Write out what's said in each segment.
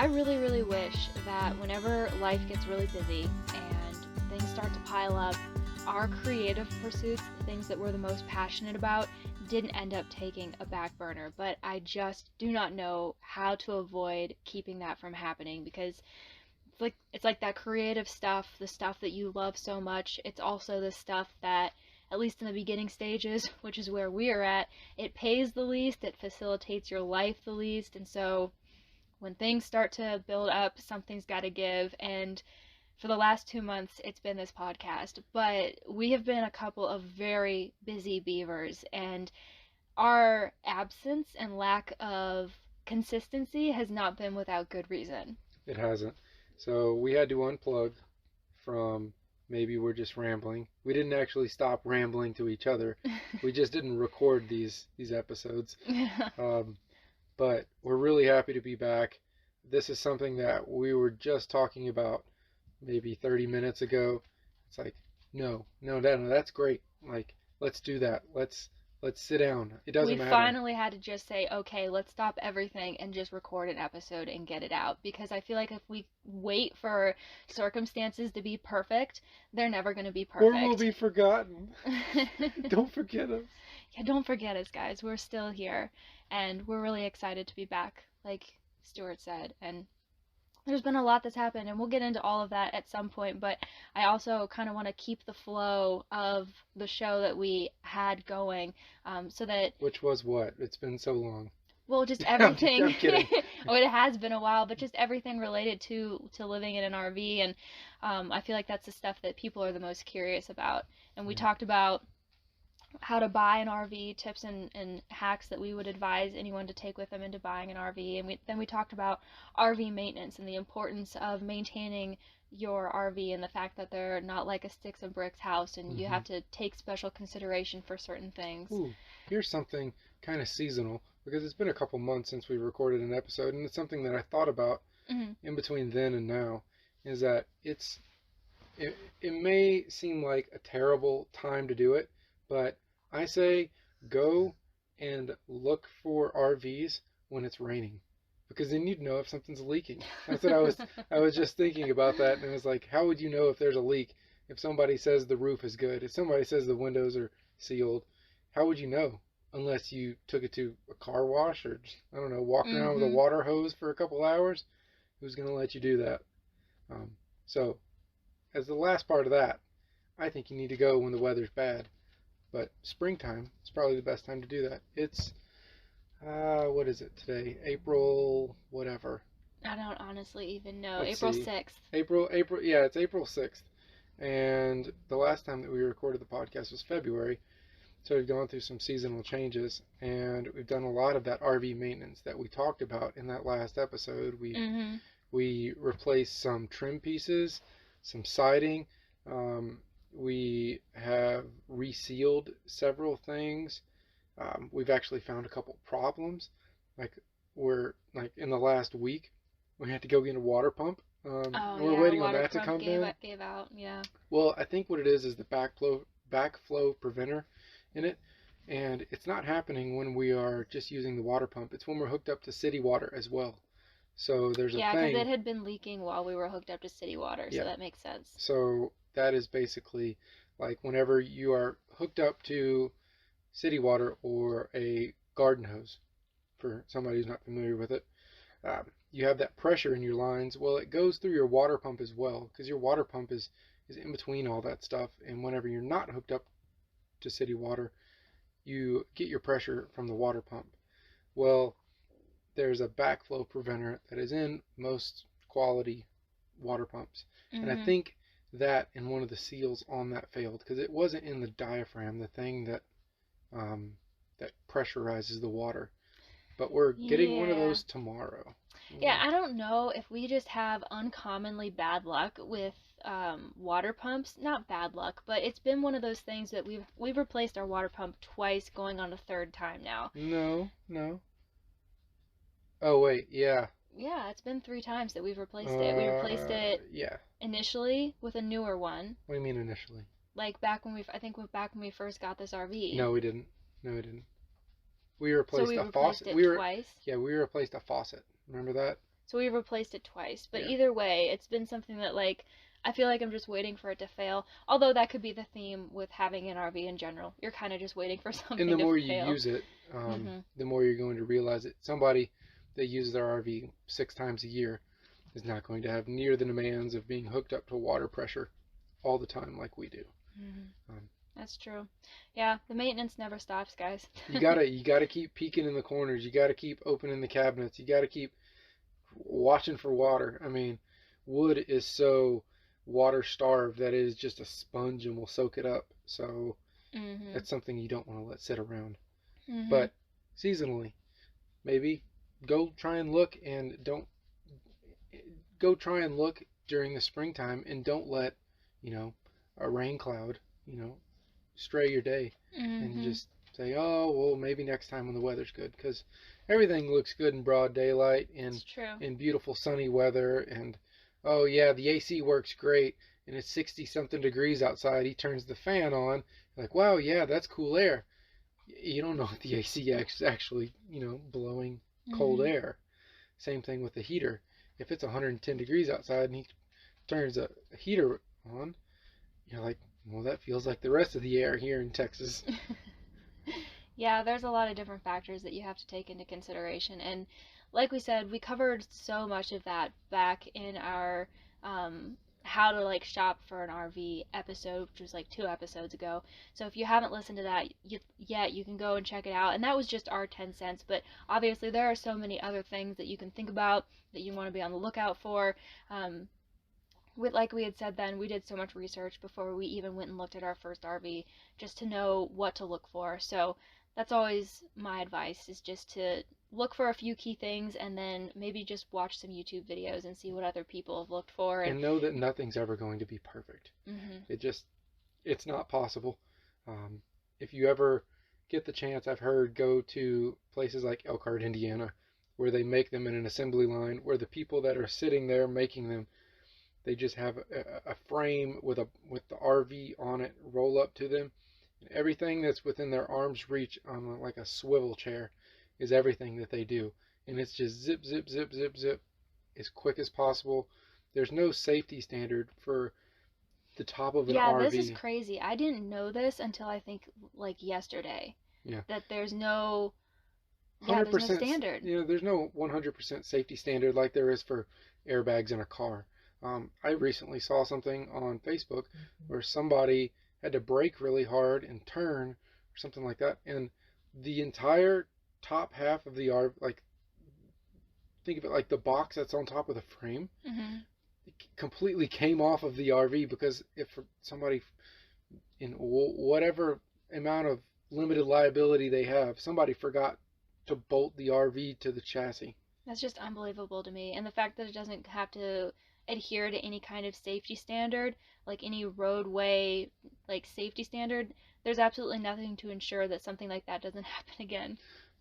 I really, really wish that whenever life gets really busy and things start to pile up, our creative pursuits, the things that we're the most passionate about, didn't end up taking a back burner. But I just do not know how to avoid keeping that from happening, because it's like that creative stuff, the stuff that you love so much, it's also the stuff that, at least in the beginning stages, which is where we are at, it pays the least, it facilitates your life the least. And so when things start to build up, something's got to give. And for the last 2 months, it's been this podcast. But we have been a couple of very busy beavers, and our absence and lack of consistency has not been without good reason. It hasn't. So we had to unplug from maybe we're just rambling. We didn't actually stop rambling to each other. We just didn't record these episodes. But we're really happy to be back. This is something that we were just talking about maybe 30 minutes ago. It's like, no, that's great. Like, let's do that. Let's sit down. It doesn't matter. We finally had to just say, okay, let's stop everything and just record an episode and get it out. Because I feel like if we wait for circumstances to be perfect, they're never going to be perfect. Or we'll be forgotten. Don't forget us. Yeah, don't forget us, guys. We're still here. And we're really excited to be back, like Stuart said. And there's been a lot that's happened, and we'll get into all of that at some point, but I also kind of want to keep the flow of the show that we had going, so that... Which was what? It's been so long. Well, just everything... I'm kidding. Oh, it has been a while, but just everything related to living in an RV, and I feel like that's the stuff that people are the most curious about. And we talked about how to buy an RV, tips and hacks that we would advise anyone to take with them into buying an RV. And then we talked about RV maintenance and the importance of maintaining your RV, and the fact that they're not like a sticks and bricks house, and you have to take special consideration for certain things. Ooh, here's something kind of seasonal, because it's been a couple months since we recorded an episode, and it's something that I thought about in between then and now, is that it may seem like a terrible time to do it, but I say go and look for RVs when it's raining, because then you'd know if something's leaking. That's what I was just thinking about that, and it was like, how would you know if there's a leak? If somebody says the roof is good, if somebody says the windows are sealed, how would you know? Unless you took it to a car wash, or just, I don't know, walked around with a water hose for a couple hours. Who's going to let you do that? So as the last part of that, I think you need to go when the weather's bad. But springtime is probably the best time to do that. It's, what is it today? April, whatever. I don't honestly even know. Let's April see. 6th. April, yeah, it's April 6th. And the last time that we recorded the podcast was February. So we've gone through some seasonal changes, and we've done a lot of that RV maintenance that we talked about in that last episode. We replaced some trim pieces, some siding. We have resealed several things. We've actually found a couple problems. Like in the last week, we had to go get a water pump. We're waiting on that to come in. Gave out, yeah. Well, I think what it is the backflow preventer in it, and it's not happening when we are just using the water pump. It's when we're hooked up to city water as well. So there's a thing. Yeah, because it had been leaking while we were hooked up to city water, so that makes sense. So that is basically like whenever you are hooked up to city water or a garden hose, for somebody who's not familiar with it, you have that pressure in your lines. Well, it goes through your water pump as well, because your water pump is in between all that stuff. And whenever you're not hooked up to city water, you get your pressure from the water pump. Well, there's a backflow preventer that is in most quality water pumps. And I think that in one of the seals on that failed, because it wasn't in the diaphragm, the thing that that pressurizes the water. But we're getting one of those tomorrow. Yeah, I don't know if we just have uncommonly bad luck with water pumps. Not bad luck, but it's been one of those things that we've replaced our water pump twice, going on the third time now. No. Oh wait, yeah. Yeah, it's been 3 times that we've replaced it. We replaced it yeah. initially with a newer one. What do you mean initially? Like back when we first got this RV. No, we didn't. We replaced a faucet. Twice? Yeah, we replaced a faucet. Remember that? So we've replaced it twice. But Yeah. either way, it's been something that, like, I feel like I'm just waiting for it to fail. Although that could be the theme with having an RV in general. You're kind of just waiting for And something the to more you fail. use it, Hmm. the more you're going to realize it. Somebody that uses their RV 6 times a year is not going to have near the demands of being hooked up to water pressure all the time like we do. Hmm. Um, That's true. Yeah, the maintenance never stops, guys. you gotta keep peeking in the corners. You gotta keep opening the cabinets. You gotta keep watching for water. I mean, wood is so water starved that it is just a sponge and will soak it up. So Hmm. that's something you don't want to let sit around. Hmm. But seasonally, maybe go try and look and don't go try and look during the springtime and don't let, you know, a rain cloud, stray your day and Hmm. just say, oh, well, maybe next time when the weather's good, because everything looks good in broad daylight and It's true. in beautiful sunny weather. And oh, yeah, the AC works great and it's 60 something degrees outside. He turns the fan on, like, wow, yeah, that's cool air. You don't know if the AC is actually, blowing cold Hmm. air. Same thing with the heater. If it's 110 degrees outside and he turns a heater on, you're like, well, that feels like the rest of the air here in Texas. Yeah, there's a lot of different factors that you have to take into consideration. And like we said, we covered so much of that back in our how to like shop for an RV episode, which was like 2 episodes ago. So if you haven't listened to that yet, you can go and check it out. And that was just our 10 cents. But obviously, there are so many other things that you can think about that you want to be on the lookout for. Um, like we had said then, we did so much research before we even went and looked at our first RV just to know what to look for. So that's always my advice, is just to look for a few key things and then maybe just watch some YouTube videos and see what other people have looked for. And know that nothing's ever going to be perfect. Mhm. It's not possible. Um, if you ever get the chance, I've heard, go to places like Elkhart, Indiana, where they make them in an assembly line, where the people that are sitting there making them, they just have a frame with the RV on it, roll up to them, and everything that's within their arm's reach on like a swivel chair is everything that they do, and it's just zip, zip, zip, zip, zip, as quick as possible. There's no safety standard for the top of an Yeah, this is RV. crazy. I didn't know this until I think like yesterday, Yeah, that there's no 100%. standard. There's no 100% safety standard like there is for airbags in a car. I recently saw something on Facebook where somebody had to brake really hard and turn or something like that, and the entire top half of the RV, like, think of it like the box that's on top of the frame, Mhm. completely came off of the RV because if somebody in whatever amount of limited liability they have, somebody forgot to bolt the RV to the chassis. That's just unbelievable to me. And the fact that it doesn't have to adhere to any kind of safety standard, like any roadway like safety standard, there's absolutely nothing to ensure that something like that doesn't happen again.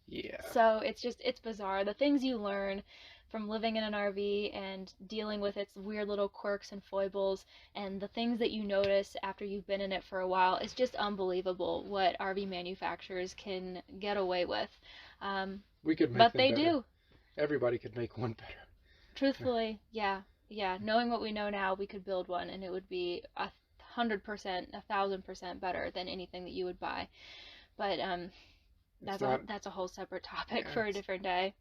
Yeah. So it's bizarre. The things you learn from living in an RV and dealing with its weird little quirks and foibles, and the things that you notice after you've been in it for a while, it's just unbelievable what RV manufacturers can get away with. Um, We could make but them they better. do. Everybody could make one better. Truthfully, yeah, yeah. Knowing what we know now, we could build one, and it would be 100%, 1,000% better than anything that you would buy. But It's not, that's a whole separate topic yeah, for a different day.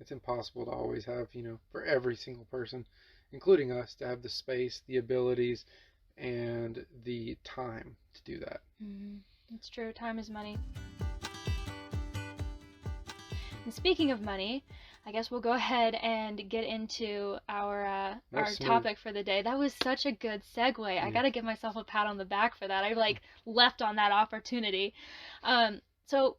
it's impossible to always have, for every single person, including us, to have the space, the abilities, and the time to do that. Mm-hmm. It's true. Time is money. And speaking of money, I guess we'll go ahead and get into our Smooth. topic for the day. That was such a good segue. I Yeah. gotta give myself a pat on the back for that. I like left on that opportunity. So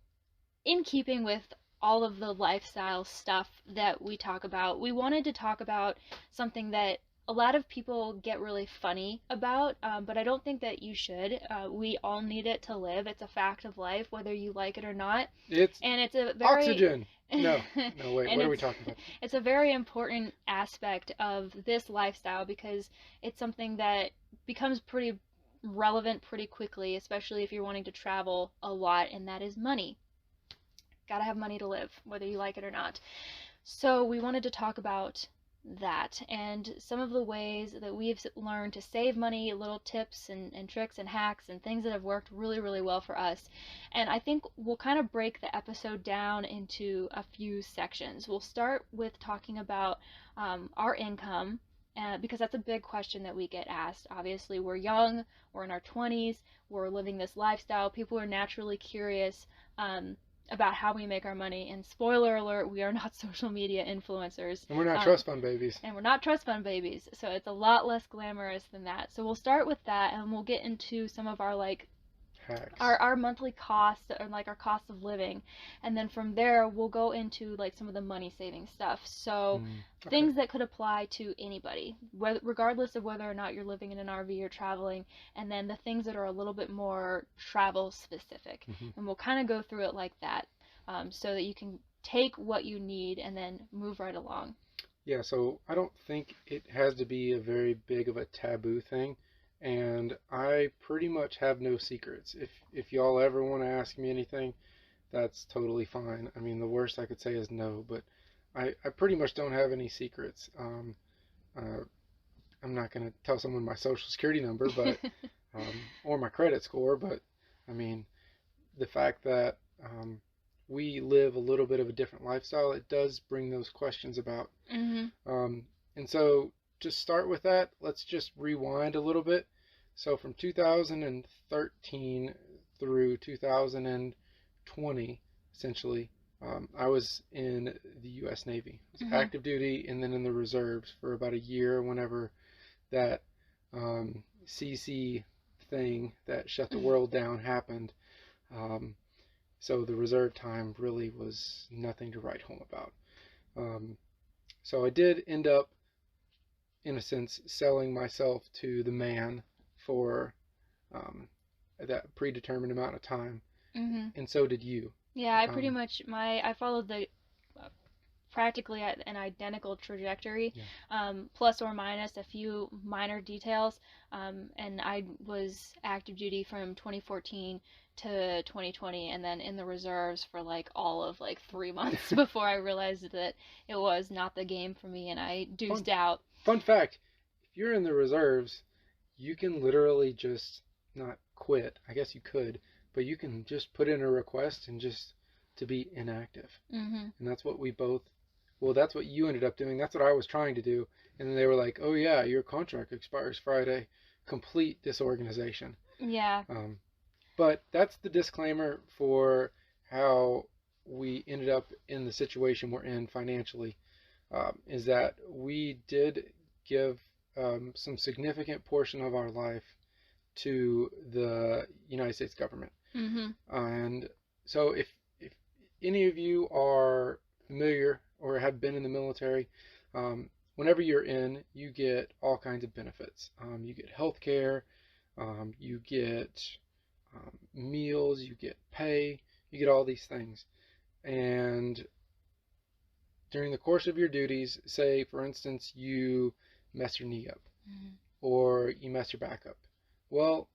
in keeping with all of the lifestyle stuff that we talk about, we wanted to talk about something that a lot of people get really funny about, but I don't think that you should. We all need it to live. It's a fact of life, whether you like it or not. It's And it's a very oxygen. No, no, wait. and What are we talking about? it's a very important aspect of this lifestyle because it's something that becomes pretty relevant pretty quickly, especially if you're wanting to travel a lot, and that is money. Gotta have money to live, whether you like it or not. So we wanted to talk about that. And some of the ways that we've learned to save money, little tips and tricks and hacks and things that have worked really, really well for us. And I think we'll kind of break the episode down into a few sections. We'll start with talking about our income. Because that's a big question that we get asked. Obviously, we're young, we're in our 20s, we're living this lifestyle. People are naturally curious about how we make our money. And spoiler alert, we are not social media influencers. And we're not trust fund babies. And we're not trust fund babies. So it's a lot less glamorous than that. So we'll start with that, and we'll get into some of our hacks. Our monthly costs, or like our cost of living, and then from there we'll go into like some of the money saving stuff. So Okay. things that could apply to anybody, regardless of whether or not you're living in an RV or traveling, and then the things that are a little bit more travel specific. And we'll kind of go through it like that, so that you can take what you need and then move right along. Yeah, so I don't think it has to be a very big of a taboo thing. And I pretty much have no secrets. If y'all ever want to ask me anything, that's totally fine. I mean, the worst I could say is no, but I pretty much don't have any secrets. I'm not going to tell someone my social security number, but or my credit score, but I mean, the fact that we live a little bit of a different lifestyle, it does bring those questions about. And so to start with that, let's just rewind a little bit. So from 2013 through 2020, essentially, I was in the U.S. Navy. I was active duty and then in the reserves for about a year whenever that CC thing that shut the world down happened. So the reserve time really was nothing to write home about. So I did end up, in a sense, selling myself to the man for that predetermined amount of time. And so did you. Yeah, I pretty much, I followed the practically an identical trajectory, plus or minus a few minor details, and I was active duty from 2014 to 2020, and then in the reserves for like all of like 3 months before I realized that it was not the game for me, and I deuced out. Fun fact, if you're in the reserves, you can literally just not quit. I guess you could, but you can just put in a request and just to be inactive. And that's what we both, well, that's what you ended up doing. That's what I was trying to do. And then they were like, oh yeah, your contract expires Friday. Complete disorganization. Yeah. But that's the disclaimer for how we ended up in the situation we're in financially, is that we did give some significant portion of our life to the United States government. And so if any of you are familiar or have been in the military, whenever you're in, you get all kinds of benefits. You get health care, you get meals, you get pay, you get all these things. And during the course of your duties, say for instance you mess your knee up, or you mess your back up, well,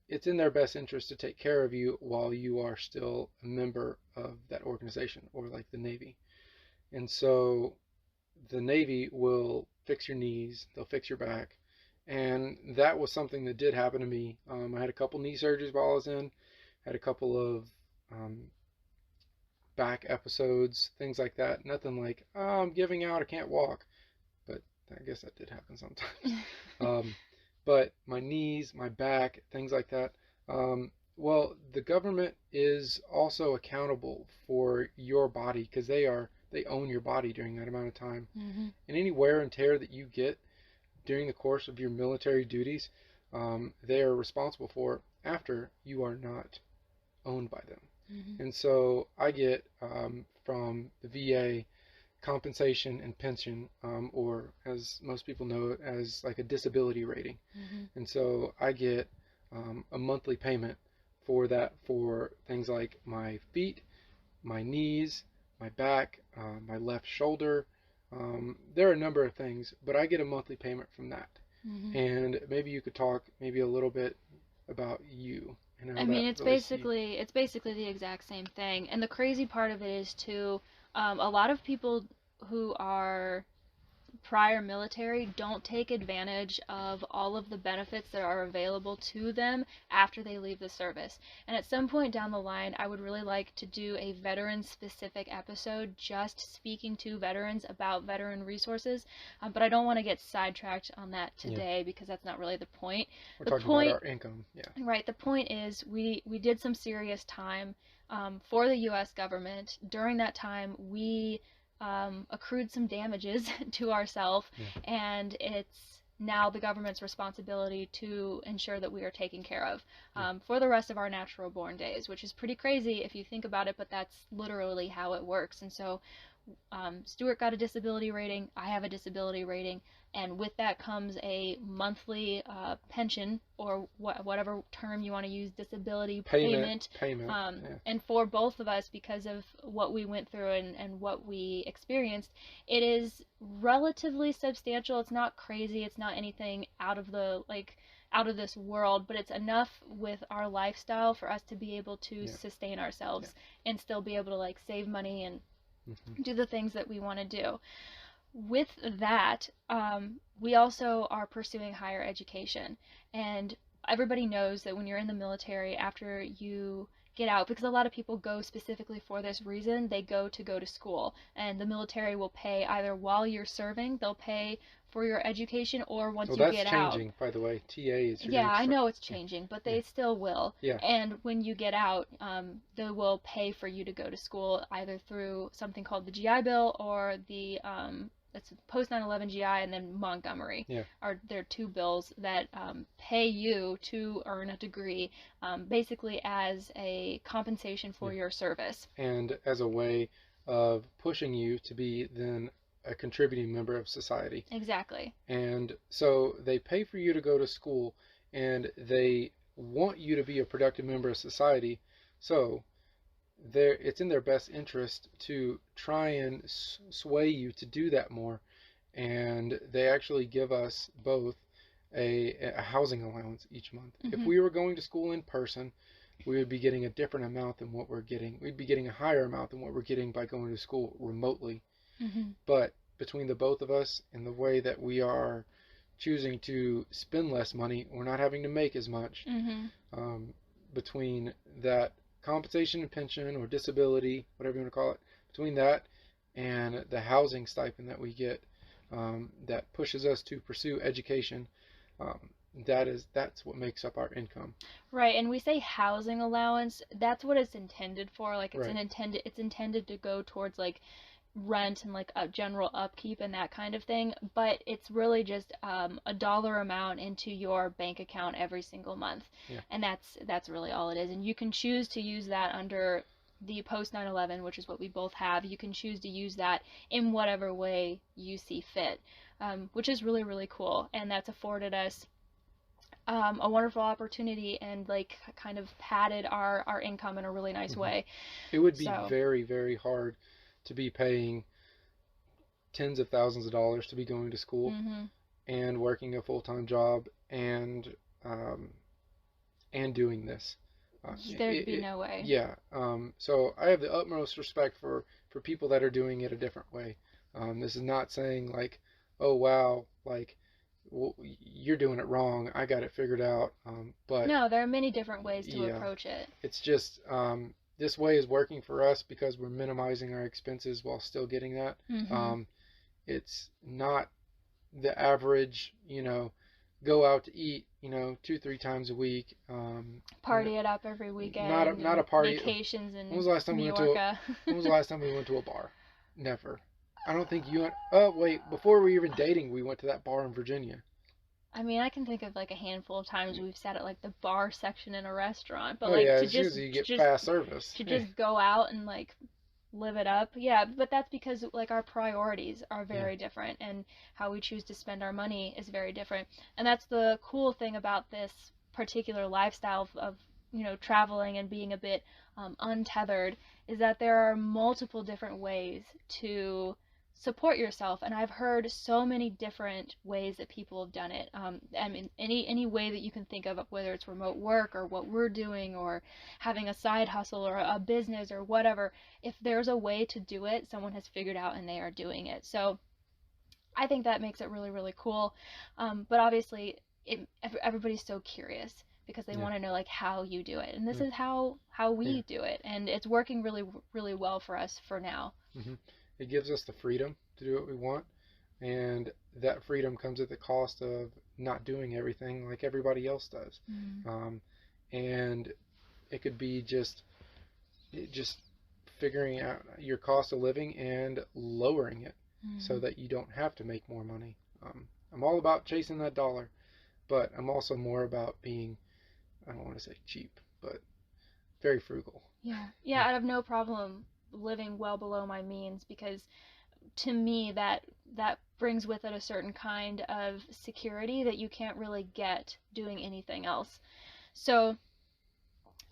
it's in their best interest to take care of you while you are still a member of that organization, or like the Navy. And so the Navy will fix your knees, they'll fix your back. And that was something that did happen to me. I had a couple knee surgeries while I was in, had a couple of back episodes, things like that. Nothing like, oh, I'm giving out, I can't walk. But I guess that did happen sometimes. But my knees, my back, things like that. Well, the government is also accountable for your body because they own your body during that amount of time. And any wear and tear that you get during the course of your military duties, they are responsible for after you are not owned by them. And so I get from the VA compensation and pension, or as most people know it as like a disability rating. And so I get a monthly payment for that, for things like my feet, my knees, my back, my left shoulder. There are a number of things, but I get a monthly payment from that. And maybe you could talk maybe a little bit about you. And I mean, it's basically the exact same thing. And the crazy part of it is too, a lot of people who are prior military don't take advantage of all of the benefits that are available to them after they leave the service. And at some point down the line, I would really like to do a veteran-specific episode just speaking to veterans about veteran resources, but I don't want to get sidetracked on that today because that's not really the point. We're talking about our income, Right, the point is we did some serious time for the U.S. government. During that time, we accrued some damages to ourselves, and it's now the government's responsibility to ensure that we are taken care of for the rest of our natural born days, which is pretty crazy if you think about it, but that's literally how it works. And so Stuart got a disability rating, I have a disability rating, and with that comes a monthly pension, or whatever term you want to use, disability payment. And for both of us, because of what we went through and what we experienced, it is relatively substantial. It's not crazy, it's not anything out of this world, but it's enough with our lifestyle for us to be able to sustain ourselves and still be able to save money and do the things that we want to do. With that, we also are pursuing higher education, and everybody knows that when you're in the military, after you get out, because a lot of people go specifically for this reason, they go to school, and the military will pay either while you're serving, they'll pay for your education, or once you get out. That's changing, by the way. TA is your I know it's changing, but they still will. And when you get out, they will pay for you to go to school either through something called the GI Bill or the it's post 9/11 GI, and then Montgomery are their two bills that pay you to earn a degree, basically as a compensation for your service. And as a way of pushing you to be then a contributing member of society. Exactly. And so they pay for you to go to school, and they want you to be a productive member of society. So it's in their best interest to try and sway you to do that more. And they actually give us both a housing allowance each month. If we were going to school in person, we would be getting a different amount than what we're getting. We'd be getting a higher amount than what we're getting by going to school remotely. But between the both of us and the way that we are choosing to spend less money, we're not having to make as much. Between that compensation and pension, or disability, whatever you want to call it, between that and the housing stipend that we get, that pushes us to pursue education, that's what makes up our income. Right, and we say housing allowance, that's what it's intended for. It's intended to go towards rent and a general upkeep and that kind of thing, but it's really just a dollar amount into your bank account every single month. And that's really all it is. And you can choose to use that under the post 9/11, which is what we both have. You can choose to use that in whatever way you see fit, which is really, really cool. And that's afforded us a wonderful opportunity and kind of padded our income in a really nice way. It would be very, very hard to be paying tens of thousands of dollars to be going to school and working a full-time job and doing this. There'd be no way. So I have the utmost respect for people that are doing it a different way. This is not saying oh wow, you're doing it wrong, I got it figured out. But no, there are many different ways to approach it. It's just this way is working for us because we're minimizing our expenses while still getting that. It's not the average, go out to eat, 2-3 times a week. Party it up every weekend. Not a party. Vacations in When was the last time when was the last time we went to a bar? Never. I don't think you went. Oh wait, before we were even dating, we went to that bar in Virginia. I mean, I can think of a handful of times we've sat at the bar section in a restaurant, but to just you get fast service. To just go out and live it up. But that's because our priorities are very different, and how we choose to spend our money is very different. And that's the cool thing about this particular lifestyle of traveling and being a bit untethered, is that there are multiple different ways to support yourself, and I've heard so many different ways that people have done it. I mean, any way that you can think of, whether it's remote work or what we're doing or having a side hustle or a business or whatever, if there's a way to do it, someone has figured out and they are doing it. So I think that makes it really, really cool. But obviously, everybody's so curious because they want to know like how you do it, and this is how we do it, and it's working really, really well for us for now. It gives us the freedom to do what we want, and that freedom comes at the cost of not doing everything like everybody else does. And it could be just figuring out your cost of living and lowering it so that you don't have to make more money. I'm all about chasing that dollar, but I'm also more about being, I don't want to say cheap, but very frugal. Yeah, I have no problem living well below my means, because to me that brings with it a certain kind of security that you can't really get doing anything else. So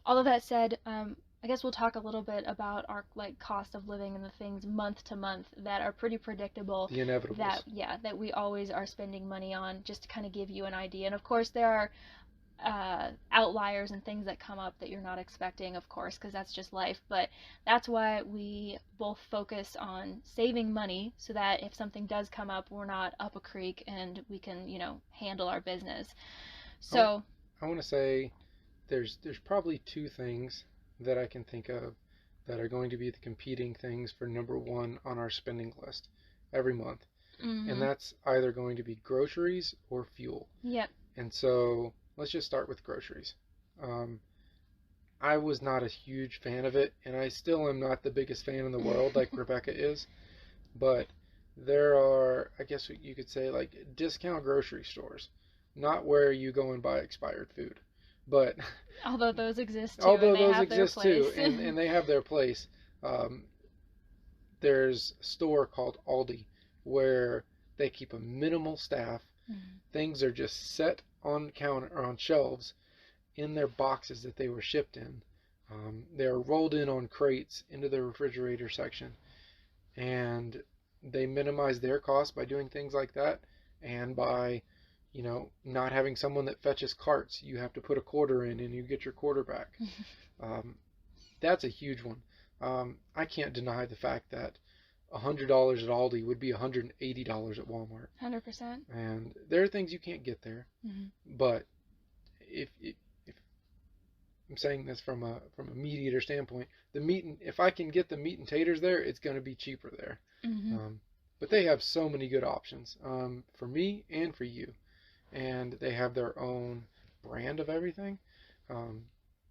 all of that said, I guess we'll talk a little bit about our like cost of living and the things month to month that are pretty predictable. The inevitables. That we always are spending money on, just to kind of give you an idea. And of course there are outliers and things that come up that you're not expecting, of course, because that's just life. But that's why we both focus on saving money, so that if something does come up, we're not up a creek and we can, handle our business. So I want to say there's probably two things that I can think of that are going to be the competing things for number one on our spending list every month. And that's either going to be groceries or fuel. Yep. And so let's just start with groceries. I was not a huge fan of it, and I still am not the biggest fan in the world like Rebecca is. But there are, I guess you could say, like discount grocery stores. Not where you go and buy expired food, but although those exist too, although and they those have exist their too, place. and they have their place. There's a store called Aldi where they keep a minimal staff. Things are just set on counter or on shelves in their boxes that they were shipped in. They're rolled in on crates into the refrigerator section, and they minimize their costs by doing things like that, and by not having someone that fetches carts. You have to put a quarter in and you get your quarter back. That's a huge one. I can't deny the fact that $100 at Aldi would be $180 at Walmart. 100%. And there are things you can't get there. But if I'm saying this from a meat eater standpoint, if I can get the meat and taters there, it's going to be cheaper there. But they have so many good options for me and for you. And they have their own brand of everything.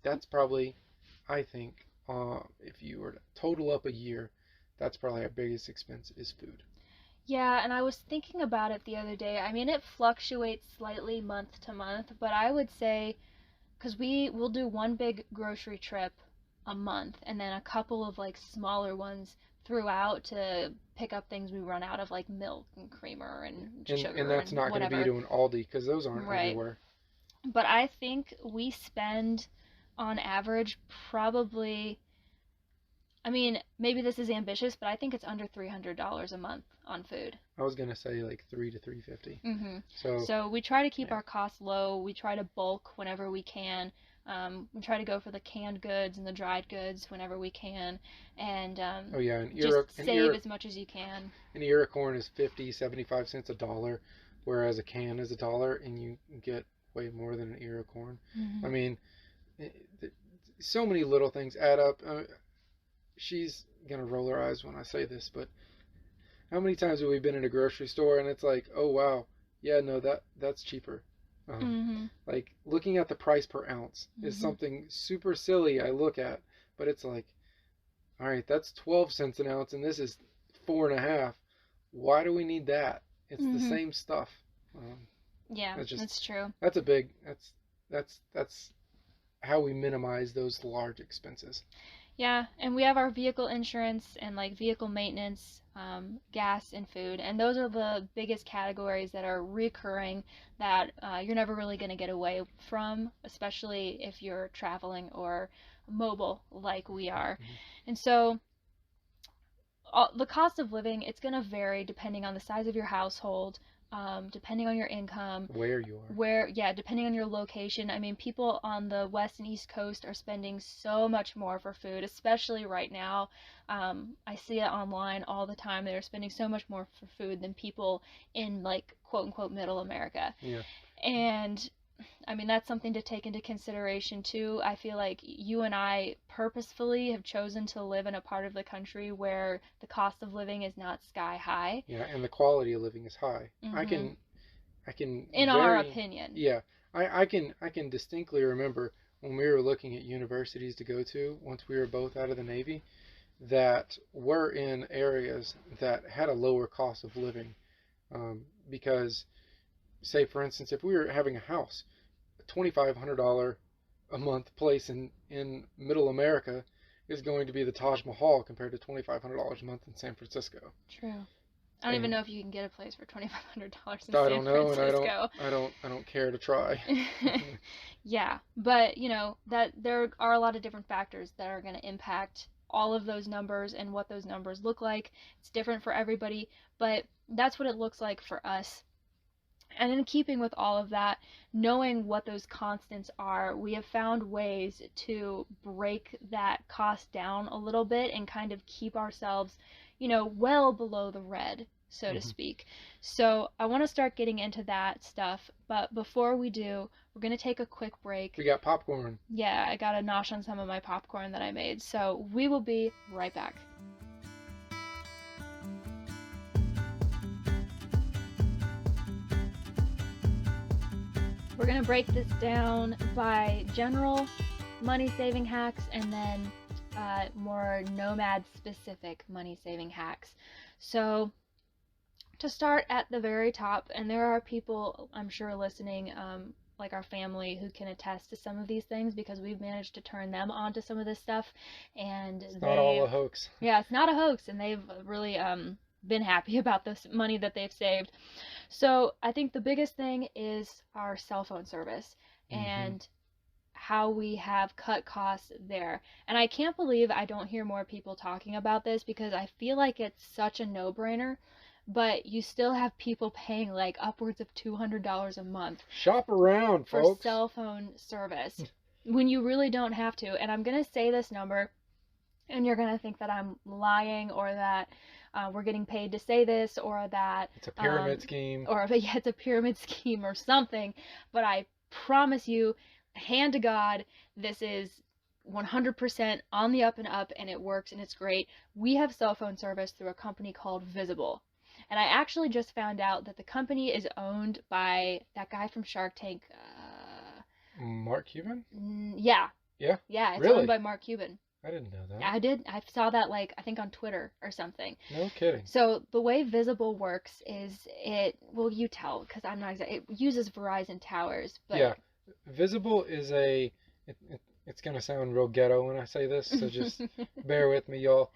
That's probably, I think, if you were to total up a year, that's probably our biggest expense is food. Yeah, and I was thinking about it the other day. I mean, it fluctuates slightly month to month, but I would say, because we'll do one big grocery trip a month, and then a couple of like smaller ones throughout to pick up things we run out of, like milk and creamer and sugar and that's not going to be to an Aldi, because those aren't everywhere. But I think we spend on average probably, I mean, maybe this is ambitious, but I think it's under $300 a month on food. I was going to say like $300 to $350. So we try to keep our costs low. We try to bulk whenever we can. We try to go for the canned goods and the dried goods whenever we can, and just save as much as you can. An ear of corn is 75 cents a dollar, whereas a can is $1, and you get way more than an ear of corn. I mean, so many little things add up. She's gonna roll her eyes when I say this, but how many times have we been in a grocery store and it's like, oh wow, yeah, no, that's cheaper. Like looking at the price per ounce is something super silly I look at, but it's like, all right, that's 12 cents an ounce and this is 4.5. Why do we need that? It's the same stuff. Yeah, that's true. That's a big. That's how we minimize those large expenses. Yeah, and we have our vehicle insurance and like vehicle maintenance, gas and food, and those are the biggest categories that are recurring that you're never really going to get away from, especially if you're traveling or mobile like we are. And so the cost of living, it's going to vary depending on the size of your household, depending on your income, where you are. depending on your location. I mean, people on the West and East Coast are spending so much more for food, especially right now. I see it online all the time. They're spending so much more for food than people in, like, quote unquote middle America. Yeah. And I mean, that's something to take into consideration too. I feel like you and I purposefully have chosen to live in a part of the country where the cost of living is not sky high. Yeah, and the quality of living is high. Mm-hmm. I can in our opinion. Yeah. I can distinctly remember when we were looking at universities to go to once we were both out of the Navy that were in areas that had a lower cost of living. Because, say for instance, if we were having a house, a $2,500 a month place in middle America is going to be the Taj Mahal compared to $2,500 a month in San Francisco. True. I don't even know if you can get a place for $2,500 in I don't know, San Francisco. And I don't care to try. Yeah, but you know that there are a lot of different factors that are going to impact all of those numbers and what those numbers look like. It's different for everybody, but that's what it looks like for us. And in keeping with all of that, knowing what those constants are, we have found ways to break that cost down a little bit and kind of keep ourselves, you know, well below the red, so to speak. So I want to start getting into that stuff, but before we do, we're going to take a quick break. We got popcorn. Yeah, I got to nosh on some of my popcorn that I made, so we will be right back. We're going to break this down by general money saving hacks and then more nomad specific money saving hacks. So to start at the very top, and there are people I'm sure listening, like our family, who can attest to some of these things because we've managed to turn them onto some of this stuff, and it's not all a hoax. Yeah, it's not a hoax, and they've really been happy about this money that they've saved. So I think the biggest thing is our cell phone service and how we have cut costs there. And I can't believe I don't hear more people talking about this because I feel like it's such a no-brainer, but you still have people paying like upwards of $200 a month. Shop around, for folks. Cell phone service when you really don't have to. And I'm going to say this number and you're going to think that I'm lying or that we're getting paid to say this or that it's a pyramid scheme. Or yeah, it's a pyramid scheme or something. But I promise you, hand to God, this is 100% on the up and up, and it works and it's great. We have cell phone service through a company called Visible. And I actually just found out that the company is owned by that guy from Shark Tank. Mark Cuban? Yeah. Yeah? Yeah, it's really? owned by Mark Cuban. I didn't know that. I did. I saw that, like, I think on Twitter or something. No kidding. So the way Visible works is well, you tell, because I'm not exactly, it uses Verizon towers. But yeah, Visible is it's going to sound real ghetto when I say this, so just bear with me, y'all.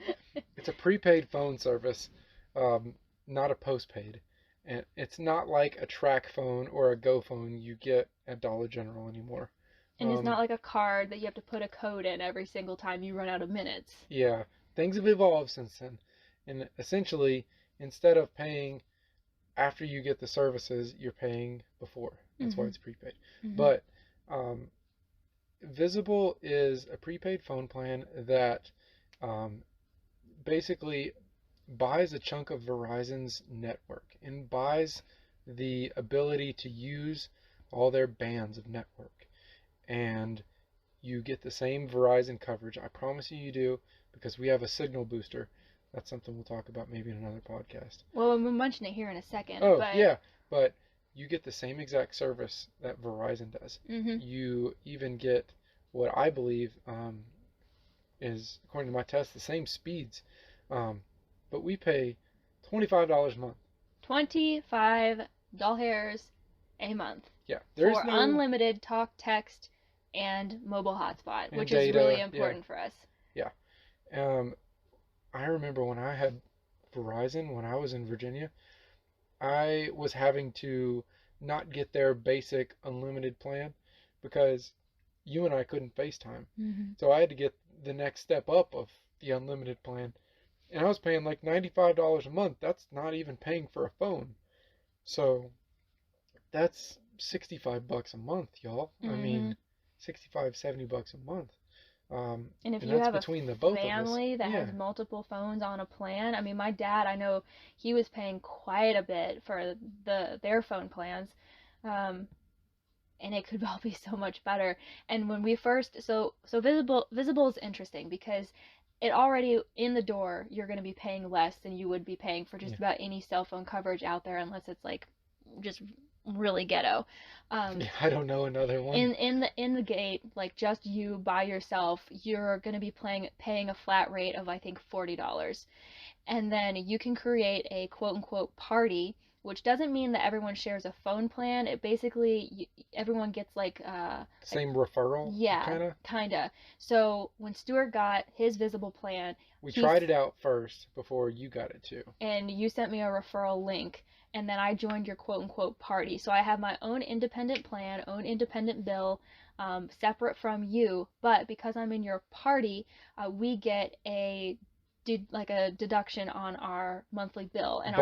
It's a prepaid phone service, not a postpaid. And it's not like a track phone or a Go phone you get at Dollar General anymore. And it's not like a card that you have to put a code in every single time you run out of minutes. Yeah, things have evolved since then. And essentially, instead of paying after you get the services, you're paying before. That's why it's prepaid. But Visible is a prepaid phone plan that basically buys a chunk of Verizon's network and buys the ability to use all their bands of network. And you get the same Verizon coverage. I promise you do, because we have a signal booster. That's something we'll talk about maybe in another podcast. Well, we'll mention it here in a second. Oh, yeah, but you get the same exact service that Verizon does. You even get what I believe is, according to my test, the same speeds. But we pay $25 a month. $25 a month. Yeah, for unlimited talk, text, and mobile hotspot, which data, is really important for us. Yeah. I remember when I had Verizon, when I was in Virginia, I was having to not get their basic unlimited plan because you and I couldn't FaceTime. So I had to get the next step up of the unlimited plan. And I was paying like $95 a month. That's not even paying for a phone. So that's $65 a month, y'all. I mean, 65, $70 a month. And if and you that's have a between the both of us. family that Yeah. has multiple phones on a plan, I mean, my dad, I know he was paying quite a bit for their phone plans, and it could all be so much better. And when we first, so Visible is interesting because it already in the door, you're going to be paying less than you would be paying for just about any cell phone coverage out there, unless it's like just really ghetto. I don't know another one. In the gate, like just you by yourself, you're going to be paying a flat rate of I think $40. And then you can create a quote unquote party, which doesn't mean that everyone shares a phone plan. It basically everyone gets like same referral. Yeah, kinda. So when Stuart got his Visible plan, we tried it out first before you got it too. And you sent me a referral link, and then I joined your quote unquote party. So I have my own independent plan, own independent bill, separate from you. But because I'm in your party, we get a deduction on our monthly bill, and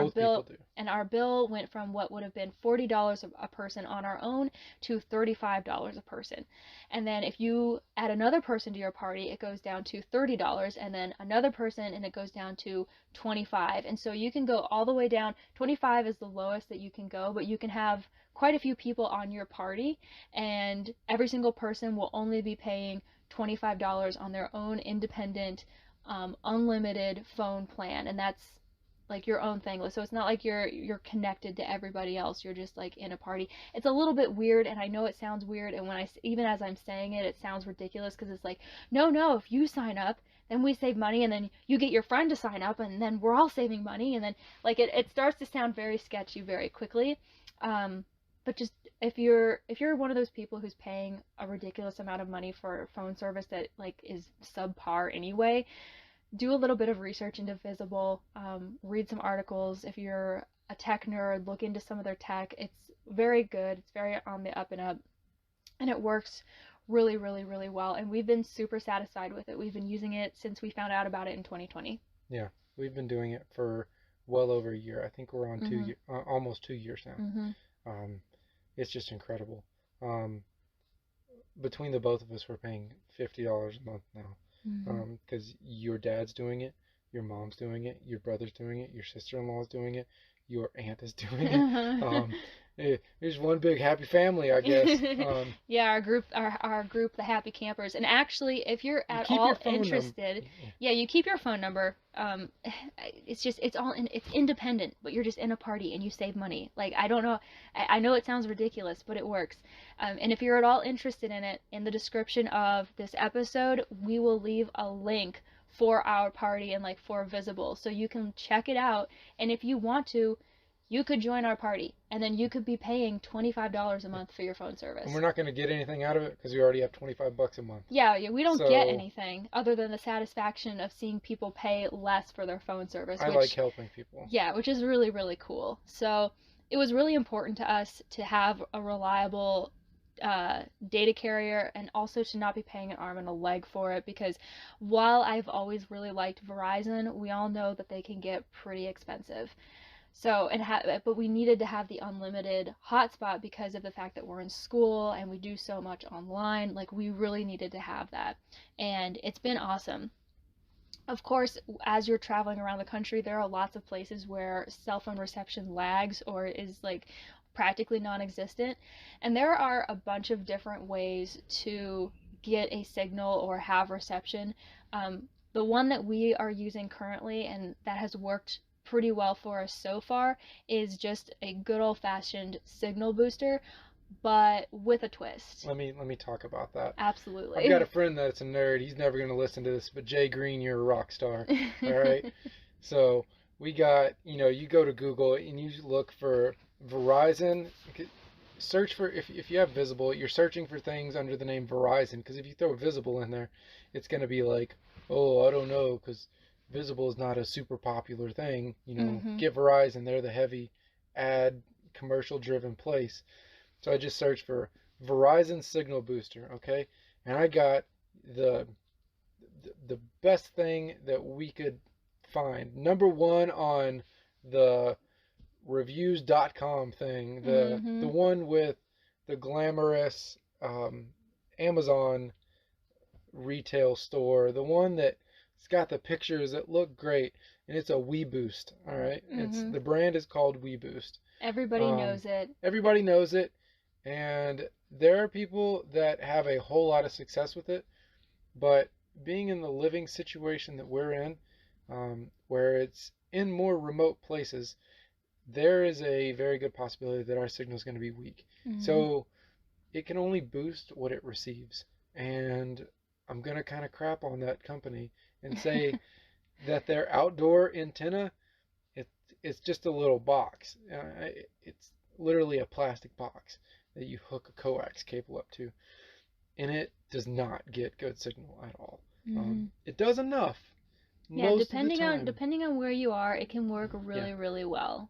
our bill went from what would have been $40 a person on our own to $35 a person. And then if you add another person to your party, it goes down to $30, and then another person, and it goes down to $25. And so you can go all the way down. $25 is the lowest that you can go, but you can have quite a few people on your party, and every single person will only be paying $25 on their own independent unlimited phone plan, and that's like your own thing. So it's not like you're connected to everybody else. You're just like in a party. It's a little bit weird, and I know it sounds weird, and when even as I'm saying it, it sounds ridiculous because it's like, no, if you sign up, then we save money, and then you get your friend to sign up, and then we're all saving money, and then like it starts to sound very sketchy very quickly. But just if you're one of those people who's paying a ridiculous amount of money for phone service that like is subpar anyway, do a little bit of research into Visible, read some articles. If you're a tech nerd, look into some of their tech. It's very good. It's very on the up and up, and it works really, really, really well. And we've been super satisfied with it. We've been using it since we found out about it in 2020. Yeah, we've been doing it for well over a year. I think we're on almost 2 years now. It's just incredible. Between the both of us, we're paying $50 a month now. Because your dad's doing it, your mom's doing it, your brother's doing it, your sister-in-law's doing it, your aunt is doing it. There's one big happy family, I guess. Yeah, our group, the Happy Campers. And actually, if you're at all interested, you keep your phone number. It's independent, but you're just in a party and you save money. Like, I don't know, I know it sounds ridiculous, but it works. And if you're at all interested in it, in the description of this episode, we will leave a link for our party and like for Visible, so you can check it out. And if you want to, you could join our party, and then you could be paying $25 a month for your phone service. And we're not going to get anything out of it because we already have $25 a month. Yeah, we don't get anything other than the satisfaction of seeing people pay less for their phone service. I like helping people. Yeah, which is really, really cool. So it was really important to us to have a reliable data carrier, and also to not be paying an arm and a leg for it, because while I've always really liked Verizon, we all know that they can get pretty expensive. So but we needed to have the unlimited hotspot because of the fact that we're in school and we do so much online. Like, we really needed to have that, and it's been awesome. Of course, as you're traveling around the country, there are lots of places where cell phone reception lags or is like practically non-existent, and there are a bunch of different ways to get a signal or have reception. The one that we are using currently, and that has worked pretty well for us so far, is just a good old-fashioned signal booster, but with a twist. Let me talk about that. Absolutely. I've got a friend that's a nerd. He's never going to listen to this, but Jay Green, you're a rock star. All right. So we got, you go to Google and you look for Verizon. Search for, if you have Visible, you're searching for things under the name Verizon, because if you throw Visible in there, it's going to be like, oh, I don't know, because Visible is not a super popular thing. Get Verizon. They're the heavy ad commercial driven place. So I just searched for Verizon signal booster, okay? And I got the best thing that we could find. Number one on the reviews.com thing, the one with the glamorous Amazon retail store, the one that's got the pictures that look great, and it's a WeBoost. All right, the brand is called WeBoost. Everybody knows it. Everybody knows it, and there are people that have a whole lot of success with it, but being in the living situation that we're in, where it's in more remote places, there is a very good possibility that our signal is going to be weak. So it can only boost what it receives. And I'm going to kind of crap on that company and say that their outdoor antenna, it's just a little box. It's literally a plastic box that you hook a coax cable up to. And it does not get good signal at all. It does enough. Yeah, depending on where you are, it can work really well.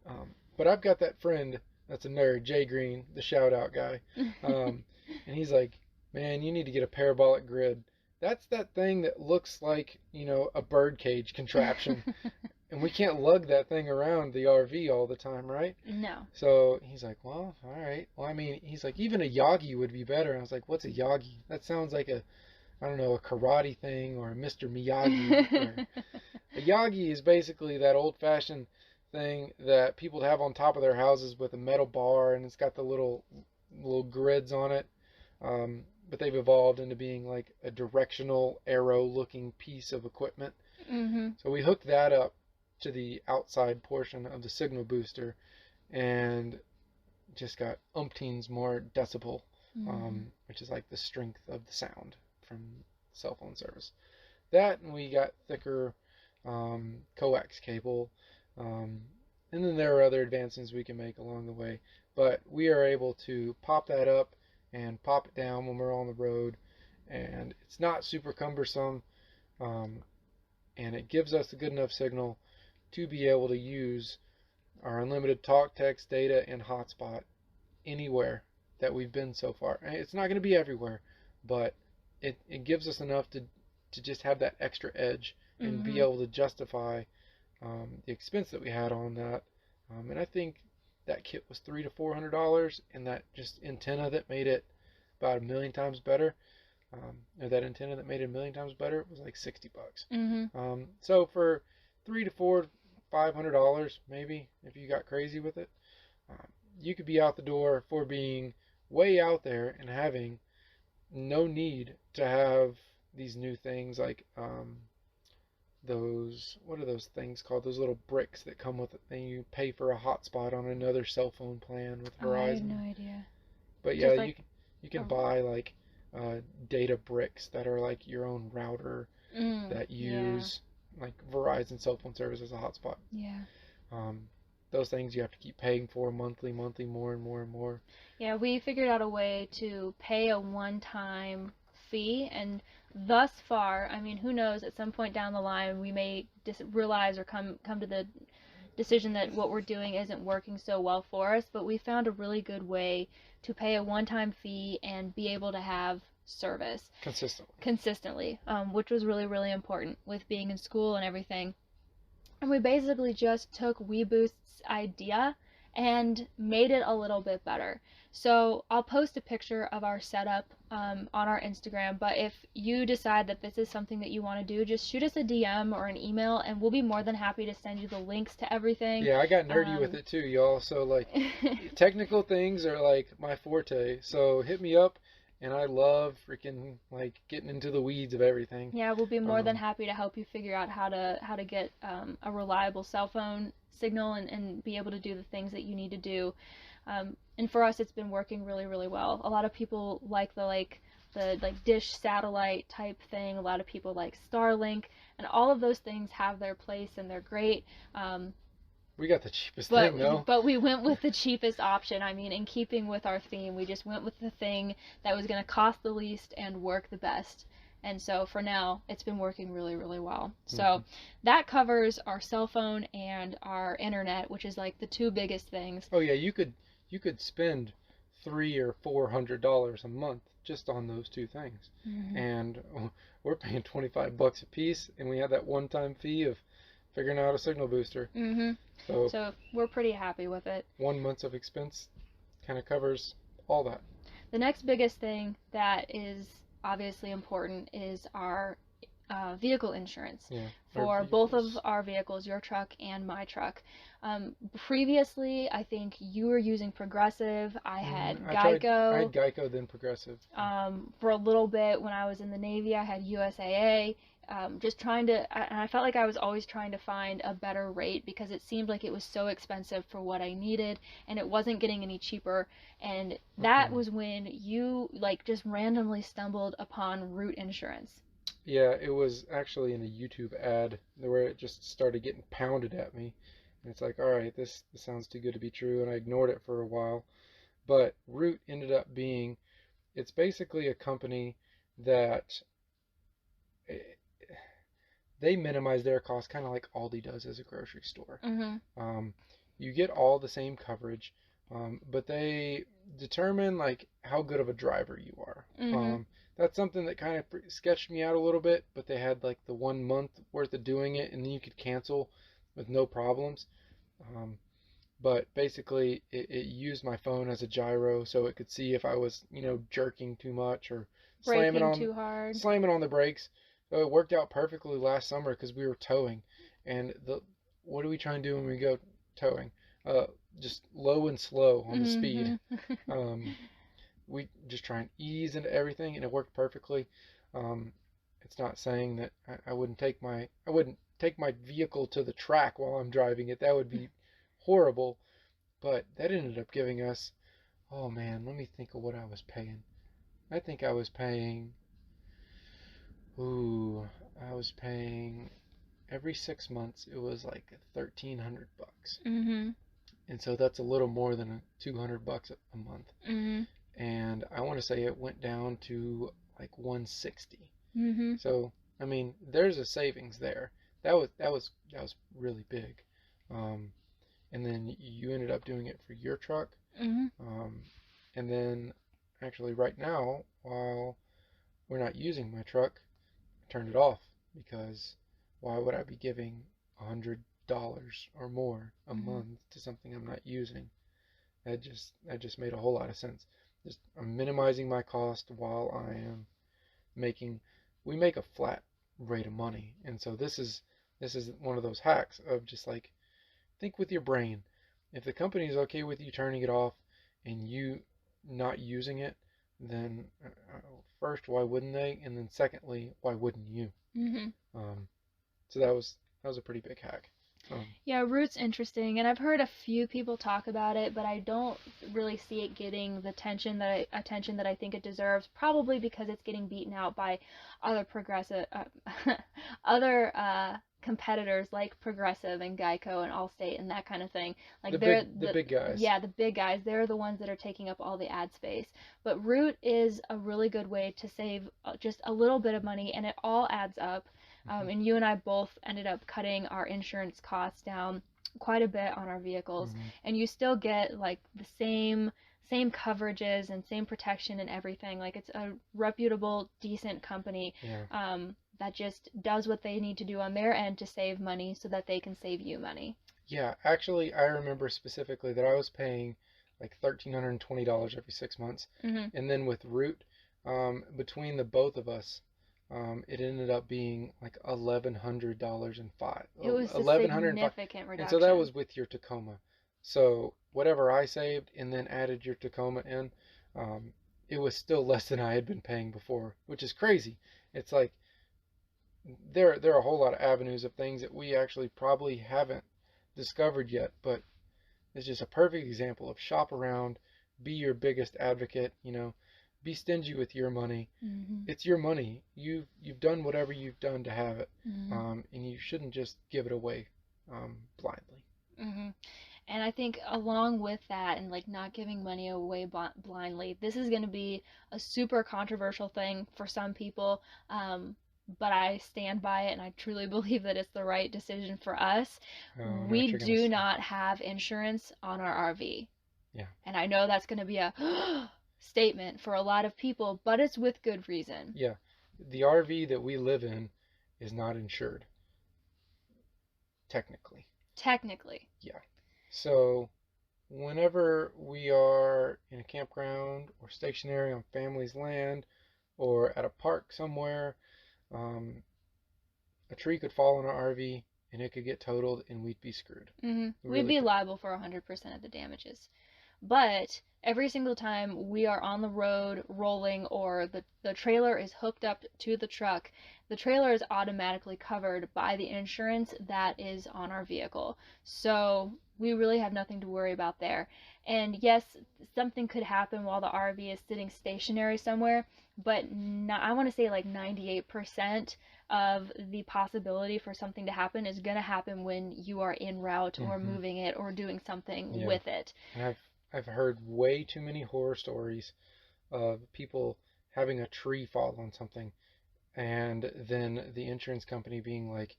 But I've got that friend that's a nerd, Jay Green, the shout out guy, and he's like, man, you need to get a parabolic grid. That's that thing that looks like, a birdcage contraption, and we can't lug that thing around the RV all the time, right? No. So he's like, well, all right. Well, I mean, he's like, even a Yagi would be better. And I was like, what's a Yagi? That sounds like a karate thing or a Mr. Miyagi. A Yagi is basically that old-fashioned thing that people have on top of their houses with a metal bar, and it's got the little grids on it. But they've evolved into being like a directional arrow-looking piece of equipment. So we hooked that up to the outside portion of the signal booster, and just got umpteens more decibel, which is like the strength of the sound from cell phone service. That, and we got thicker coax cable, and then there are other advancements we can make along the way, but we are able to pop that up and pop it down when we're on the road, and it's not super cumbersome, and it gives us a good enough signal to be able to use our unlimited talk, text, data, and hotspot anywhere that we've been so far. It's not going to be everywhere, but it gives us enough to just have that extra edge and be able to justify the expense that we had on that. And I think that kit was $300 to $400, and that just antenna that made it about 1,000,000 times better, or that antenna that made it 1,000,000 times better, was like $60. So for $300 to $500 maybe, if you got crazy with it, you could be out the door for being way out there and having no need to have these new things like what are those things called? Those little bricks that come with it, and you pay for a hotspot on another cell phone plan with Verizon. I have no idea. But yeah, like, you can buy like data bricks that are like your own router that use like Verizon cell phone service as a hotspot. Yeah. Those things you have to keep paying for monthly, more and more and more. Yeah, we figured out a way to pay a one-time fee, and thus far, I mean, who knows, at some point down the line we may realize or come to the decision that what we're doing isn't working so well for us, but we found a really good way to pay a one-time fee and be able to have service consistently, which was really important with being in school and everything. And we basically just took WeBoost's idea and made it a little bit better. So I'll post a picture of our setup on our Instagram, but if you decide that this is something that you want to do, just shoot us a DM or an email, and we'll be more than happy to send you the links to everything. Yeah, I got nerdy with it too, y'all. So like technical things are like my forte, so hit me up. And I love freaking like getting into the weeds of everything. Yeah, we'll be more than happy to help you figure out how to get a reliable cell phone signal and be able to do the things that you need to do. And for us, it's been working really well. A lot of people like the dish satellite type thing. A lot of people like Starlink, and all of those things have their place and they're great. We got the cheapest thing, though. But we went with the cheapest option. I mean, in keeping with our theme, we just went with the thing that was going to cost the least and work the best. And so for now, it's been working really well. So that covers our cell phone and our internet, which is like the two biggest things. Oh yeah, you could spend $300 or $400 a month just on those two things, and we're paying $25 a piece, and we have that one-time fee of figuring out a signal booster. So we're pretty happy with it. 1 month of expense kind of covers all that. The next biggest thing that is obviously important is our vehicle insurance for both of our vehicles, your truck and my truck. Previously, I think you were using Progressive. I had Geico. I had Geico, then Progressive. For a little bit when I was in the Navy, I had USAA. Just trying to, and I felt like I was always trying to find a better rate because it seemed like it was so expensive for what I needed, and it wasn't getting any cheaper. And that was when you like just randomly stumbled upon Root Insurance. Yeah, it was actually in a YouTube ad where it just started getting pounded at me. And it's like, all right, this sounds too good to be true, and I ignored it for a while. But Root ended up being, it's basically a company that they minimize their costs, kind of like Aldi does as a grocery store. You get all the same coverage, but they determine like how good of a driver you are. That's something that kind of sketched me out a little bit, but they had like the 1 month worth of doing it, and then you could cancel with no problems. But basically, it used my phone as a gyro, so it could see if I was, jerking too much or slamming too hard, slamming on the brakes. So it worked out perfectly last summer because we were towing, and what do we try and do when we go towing? Just low and slow on the speed. We just try and ease into everything, and it worked perfectly. It's not saying that I wouldn't take my vehicle to the track while I'm driving it. That would be horrible. But that ended up giving us, oh man, let me think of what I was paying. I think I was paying, every 6 months it was like $1,300. And so that's a little more than $200 a month. And I want to say it went down to like $160. So I mean, there's a savings there. That was really big. And then you ended up doing it for your truck. And then actually right now, while we're not using my truck, I turned it off because why would I be giving $100 or more a month to something I'm not using? That just made a whole lot of sense. I'm minimizing my cost while I am we make a flat rate of money. And so this is one of those hacks of just like, think with your brain. If the company is okay with you turning it off and you not using it, then first, why wouldn't they? And then secondly, why wouldn't you? So that was a pretty big hack. Yeah, Root's interesting, and I've heard a few people talk about it, but I don't really see it getting the attention that I think it deserves. Probably because it's getting beaten out by other competitors like Progressive and Geico and Allstate and that kind of thing. Like the big guys. Yeah, the big guys. They're the ones that are taking up all the ad space. But Root is a really good way to save just a little bit of money, and it all adds up. And you and I both ended up cutting our insurance costs down quite a bit on our vehicles, and you still get like the same coverages and same protection and everything. Like, it's a reputable, decent company that just does what they need to do on their end to save money so that they can save you money. Yeah, actually, I remember specifically that I was paying like $1,320 every 6 months, and then with Root, between the both of us, it ended up being like $1,100 It was a significant reduction. And so that was with your Tacoma. So whatever I saved and then added your Tacoma in, it was still less than I had been paying before, which is crazy. It's like there are a whole lot of avenues of things that we actually probably haven't discovered yet, but it's just a perfect example of shop around, be your biggest advocate, be stingy with your money. It's your money. You've done whatever you've done to have it, and you shouldn't just give it away blindly. And I think along with that, and like not giving money away blindly, this is going to be a super controversial thing for some people, but I stand by it, and I truly believe that it's the right decision for us. We do not have insurance on our RV. Yeah. And I know that's going to be a statement for a lot of people, but it's with good reason. Yeah. The RV that we live in is not insured. technically. Technically. Yeah. So whenever we are in a campground or stationary on family's land or at a park somewhere, um, a tree could fall on our RV and it could get totaled and we'd be screwed. Mm-hmm. We We'd really be could. liable for 100% of the damages. But every single time we are on the road rolling or the trailer is hooked up to the truck, the trailer is automatically covered by the insurance that is on our vehicle. So we really have nothing to worry about there. And yes, something could happen while the RV is sitting stationary somewhere, but I want to say like 98% of the possibility for something to happen is going to happen when you are en route or Mm-hmm. moving it or doing something Yeah. with it. And I've heard way too many horror stories of people having a tree fall on something and then the insurance company being like,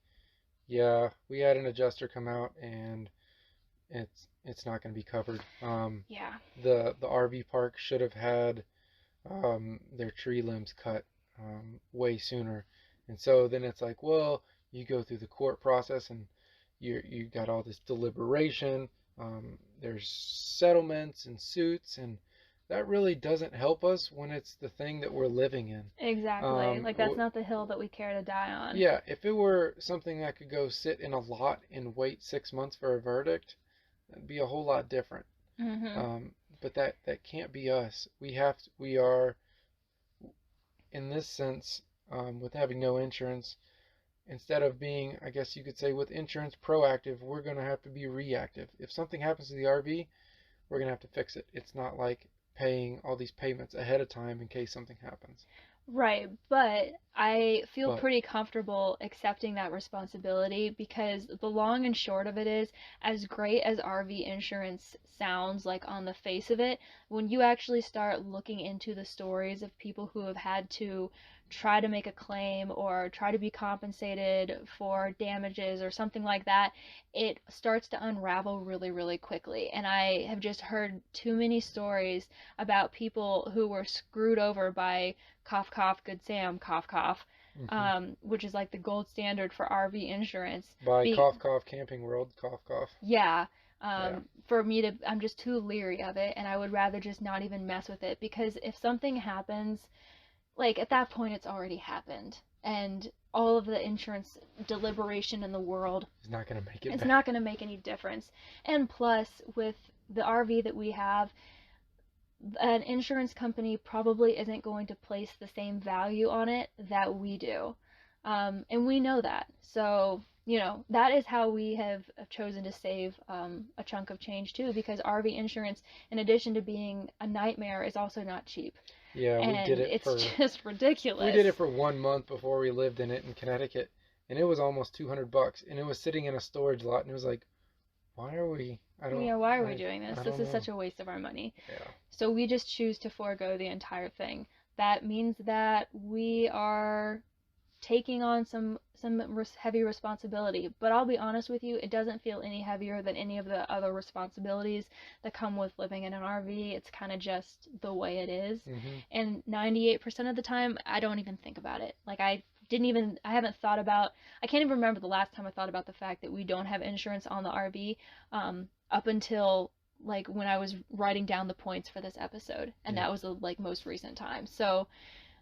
"Yeah, we had an adjuster come out and it's not going to be covered." Yeah. The RV park should have had their tree limbs cut way sooner, and so then it's like, well, you go through the court process and you got all this deliberation. There's settlements and suits, and that really doesn't help us when it's the thing that we're living in. Exactly. Um, Like that's not the hill that we care to die on. yeah, if it were something that could go sit in a lot and wait 6 months for a verdict, that'd be a whole lot different. Mhm. But that can't be us. We are in this sense, with having no insurance, instead of being, I guess you could say, with insurance proactive, we're going to have to be reactive. If something happens to the RV, we're going to have to fix it. It's not like paying all these payments ahead of time in case something happens. Right, but I feel But pretty comfortable accepting that responsibility because the long and short of it is, as great as RV insurance sounds like on the face of it, when you actually start looking into the stories of people who have had to try to make a claim or try to be compensated for damages or something like that, it starts to unravel really, really quickly. And I have just heard too many stories about people who were screwed over by cough cough good Sam cough cough, mm-hmm. which is like the gold standard for RV insurance. By cough cough Camping World, cough cough. Yeah, Yeah. for me to, I'm just too leery of it, and I would rather just not even mess with it because if something happens, like at that point it's already happened, and all of the insurance deliberation in the world, It's not gonna make it it's back. not going to make any difference. And plus, with the RV that we have, an insurance company probably isn't going to place the same value on it that we do. And we know that. So, that is how we have chosen to save a chunk of change too, because RV insurance, in addition to being a nightmare, is also not cheap. Yeah, And it's just we ridiculous. did it for 1 month before we lived in it in Connecticut, and it was almost $200, and it was sitting in a storage lot, and it was like, why are we? Why are we doing this? I This don't is know. such a waste of our money. Yeah. So we just choose to forego the entire thing. That means that we are taking on some heavy responsibility. But I'll be honest with you, it doesn't feel any heavier than any of the other responsibilities that come with living in an RV. It's kind of just the way it is. Mm-hmm. And 98% of the time, I don't even think about it. Like I haven't thought about, I can't even remember the last time I thought about the fact that we don't have insurance on the RV, up until like when I was writing down the points for this episode, and Yeah. that was the like most recent time. So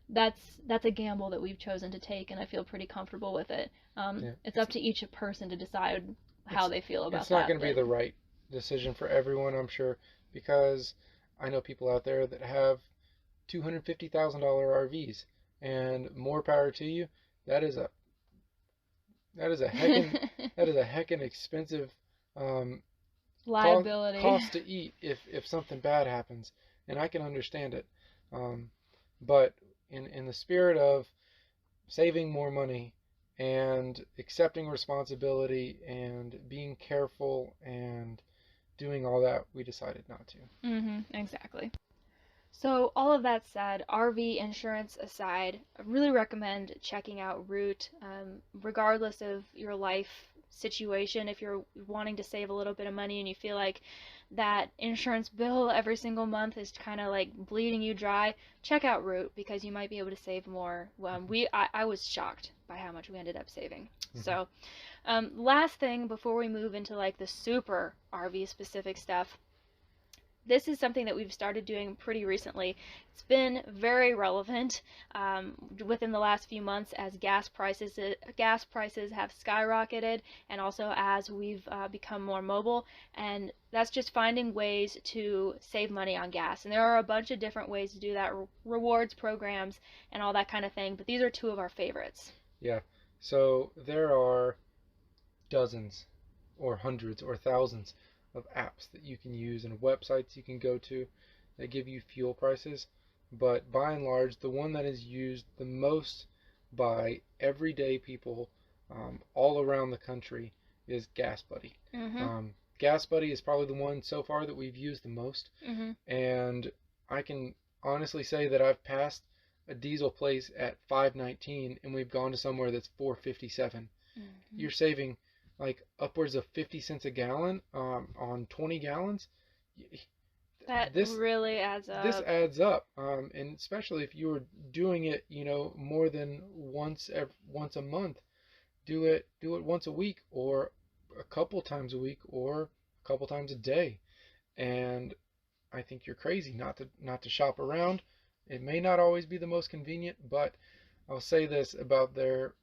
that's a gamble that we've chosen to take, and I feel pretty comfortable with it. Yeah. It's up to each person to decide how they feel about It's not that. going to be the right decision for everyone, I'm sure, because I know people out there that have $250,000 RVs, and more power to you. That is a that is a heckin' that is a heckin' expensive um, Liability. cost to eat if something bad happens, and I can understand it. Um, but in the spirit of saving more money and accepting responsibility and being careful and doing all that, we decided not to. Exactly. So, all of that said, RV insurance aside, I really recommend checking out Root, regardless of your life situation, if you're wanting to save a little bit of money and you feel like that insurance bill every single month is kind of like bleeding you dry, check out Root because you might be able to save more. I was shocked by how much we ended up saving. Mm-hmm. So, last thing before we move into like the super RV specific stuff, this is something that we've started doing pretty recently. It's been very relevant within the last few months as gas prices have skyrocketed, and also as we've become more mobile. And that's just finding ways to save money on gas. And there are a bunch of different ways to do that, rewards programs and all that kind of thing. But these are two of our favorites. Yeah. So there are dozens or hundreds or thousands of apps that you can use and websites you can go to that give you fuel prices. But by and large, the one that is used the most by everyday people all around the country is GasBuddy. Mm-hmm. GasBuddy is probably the one so far that we've used the most. Mm-hmm. And I can honestly say that I've passed a diesel place at $5.19 and we've gone to somewhere that's $4.57. Mm-hmm. You're saving like upwards of 50 cents a gallon on 20 gallons. This really adds up. This adds up, and especially if you were doing it, more than once a month. Do it once a week, or a couple times a week, or a couple times a day. And I think you're crazy not to shop around. It may not always be the most convenient, but I'll say this about their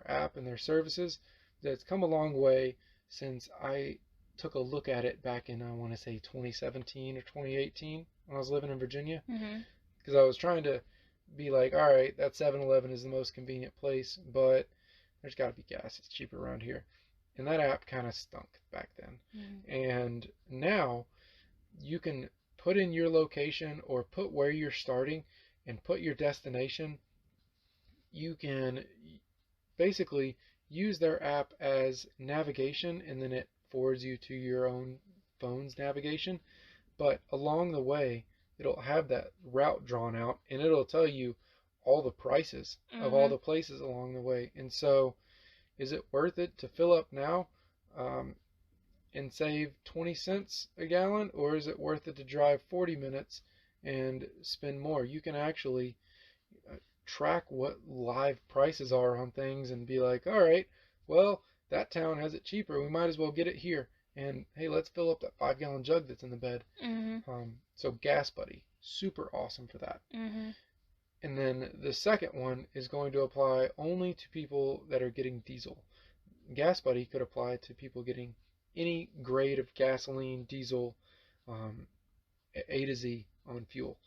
app and their services, that it's come a long way since I took a look at it back in, I want to say 2017 or 2018 when I was living in Virginia. Because I was trying to be like, all right, that 7-Eleven is the most convenient place, but there's got to be gas. It's cheaper around here. And that app kind of stunk back then. And now you can put in your location or put where you're starting and put your destination. You can basically use their app as navigation, and then it forwards you to your own phone's navigation. But along the way, it'll have that route drawn out, and it'll tell you all the prices of all the places along the way. And so, is it worth it to fill up now and save 20 cents a gallon, or is it worth it to drive 40 minutes and spend more? You can actually track what live prices are on things and be like, all right, well, that town has it cheaper, we might as well get it here, and hey, let's fill up that 5-gallon jug that's in the bed. So GasBuddy, super awesome for that. And then the second one is going to apply only to people that are getting diesel. GasBuddy could apply to people getting any grade of gasoline, diesel, A to Z on fuel.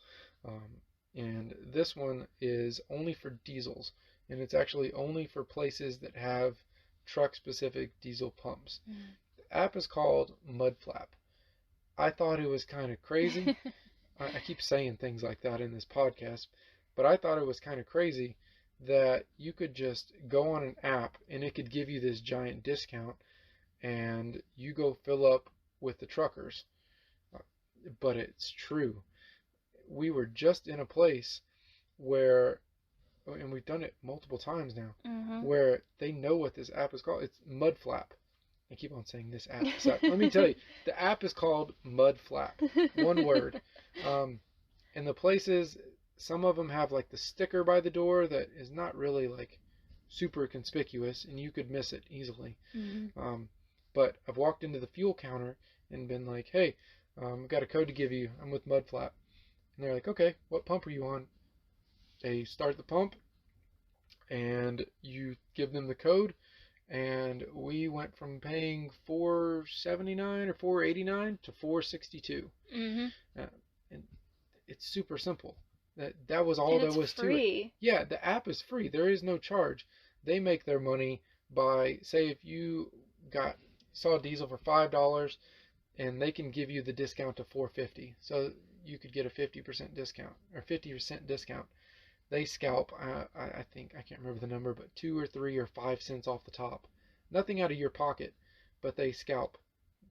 And this one is only for diesels, and it's actually only for places that have truck-specific diesel pumps. The app is called Mudflap. I thought it was kind of crazy. I keep saying things like that in this podcast, but I thought it was kind of crazy that you could just go on an app and it could give you this giant discount, and you go fill up with the truckers. But it's true. We were just in a place where, and we've done it multiple times now, where they know what this app is called. It's Mudflap. I keep on saying this app. So let me tell you, the app is called Mudflap. One word. And the places, some of them have like the sticker by the door that is not really like super conspicuous, and you could miss it easily. But I've walked into the fuel counter and been like, hey, I've got a code to give you. I'm with Mudflap. And they're like, okay, what pump are you on? They start the pump, and you give them the code, and we went from paying $4.79 or $4.89 to $4.62. And it's super simple. That was all there was free. to it. Yeah, the app is free. There is no charge. They make their money by, say, if you saw diesel for $5, and they can give you the discount to $4.50. So you could get a 50% discount or 50% discount. They scalp, I think, I can't remember the number, but 2 or 3 or 5 cents off the top. Nothing out of your pocket, but they scalp,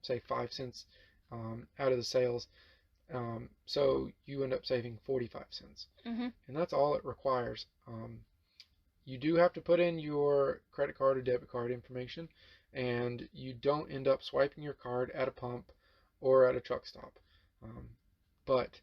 say, 5 cents out of the sales. So you end up saving 45 cents. And that's all it requires. You do have to put in your credit card or debit card information. and you don't end up swiping your card at a pump or at a truck stop. But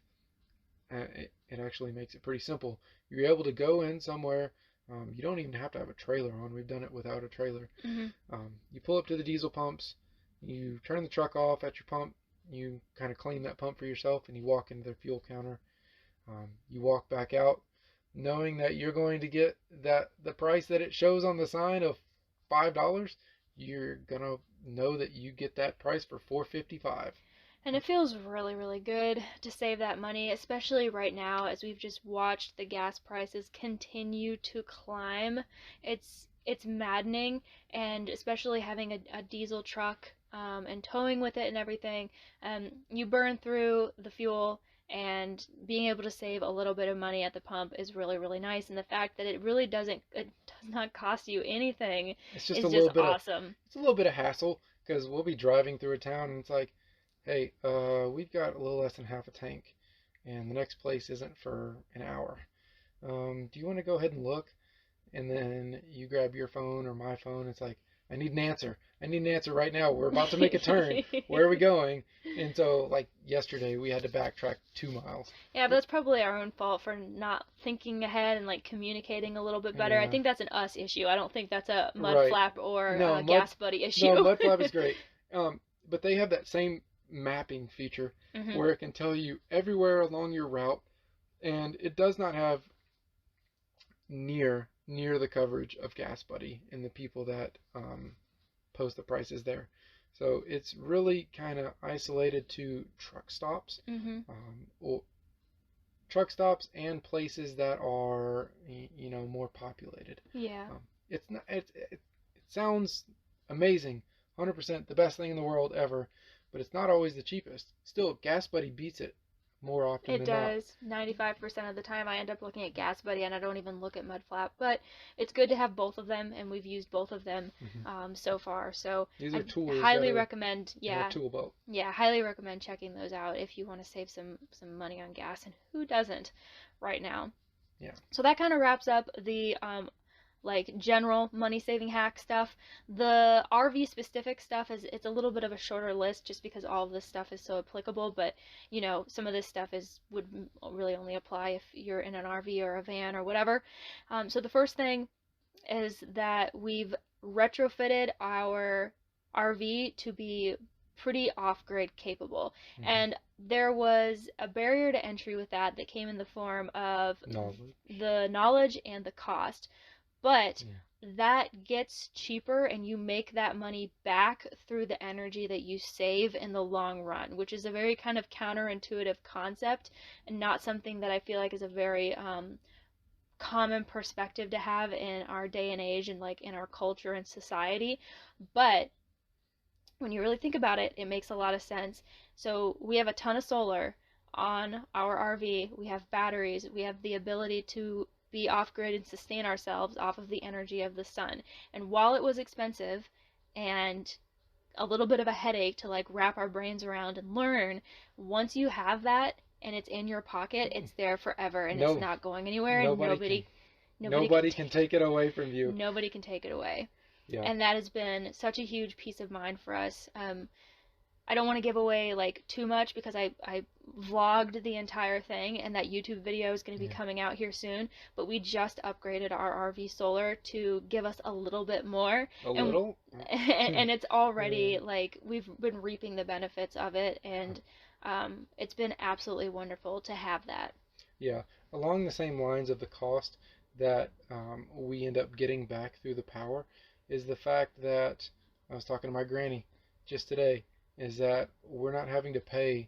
it actually makes it pretty simple. You're able to go in somewhere. You don't even have to have a trailer on. We've done it without a trailer. You pull up to the diesel pumps, you turn the truck off at your pump, you kind of clean that pump for yourself, and you walk into their fuel counter. You walk back out knowing that you're going to get the price that it shows on the sign of $5. You're going to know that you get that price for $4.55. And it feels really, really good to save that money, especially right now as we've just watched the gas prices continue to climb. It's maddening, and especially having a diesel truck and towing with it and everything, you burn through the fuel, and being able to save a little bit of money at the pump is really, really nice. And the fact that it does not cost you anything it's just is a little just bit awesome. It's a little bit of hassle, because we'll be driving through a town and it's like, hey, we've got a little less than half a tank, and the next place isn't for an hour. Do you want to go ahead and look? And then you grab your phone or my phone. It's like, I need an answer. I need an answer right now. We're about to make a turn. Where are we going? And so, like yesterday, we had to backtrack 2 miles. Yeah, but that's probably our own fault for not thinking ahead and like communicating a little bit better. Yeah. I think that's an us issue. I don't think that's a Right. Mudflap or No, a GasBuddy issue. No, Mudflap is great. But they have that same mapping feature where it can tell you everywhere along your route, and it does not have near the coverage of GasBuddy and the people that post the prices there. So it's really kind of isolated to truck stops, or truck stops and places that are, you know, more populated. Yeah. It's not. It sounds amazing, 100% the best thing in the world ever, but it's not always the cheapest. Still, GasBuddy beats it more often than not. It does. 95% of the time I end up looking at GasBuddy and I don't even look at Mudflap, but it's good to have both of them, and we've used both of them so far. So these are tools. Highly recommend. Tool belt. Yeah, highly recommend checking those out if you want to save some money on gas, and who doesn't right now? Yeah. So that kind of wraps up the like general money saving hack stuff. The RV specific stuff it's a little bit of a shorter list just because all of this stuff is so applicable, but you know, some of this stuff would really only apply if you're in an RV or a van or whatever. So the first thing is that we've retrofitted our RV to be pretty off-grid capable, and there was a barrier to entry with that came in the form of the knowledge and the cost. But that gets cheaper, and you make that money back through the energy that you save in the long run, which is a very kind of counterintuitive concept, and not something that I feel like is a very common perspective to have in our day and age and like in our culture and society. But when you really think about it, it makes a lot of sense. So we have a ton of solar on our RV, we have batteries, we have the ability to be off-grid and sustain ourselves off of the energy of the sun. And while it was expensive and a little bit of a headache to like wrap our brains around and learn, once you have that and it's in your pocket, it's there forever, and it's not going anywhere. Nobody can take it away from you. Nobody can take it away. Yeah. And that has been such a huge peace of mind for us. I don't want to give away like too much because I vlogged the entire thing, and that YouTube video is going to be coming out here soon, but we just upgraded our RV solar to give us a little bit more. And it's already like we've been reaping the benefits of it, and it's been absolutely wonderful to have that. Yeah, along the same lines of the cost that we end up getting back through the power is the fact that I was talking to my granny just today, is that we're not having to pay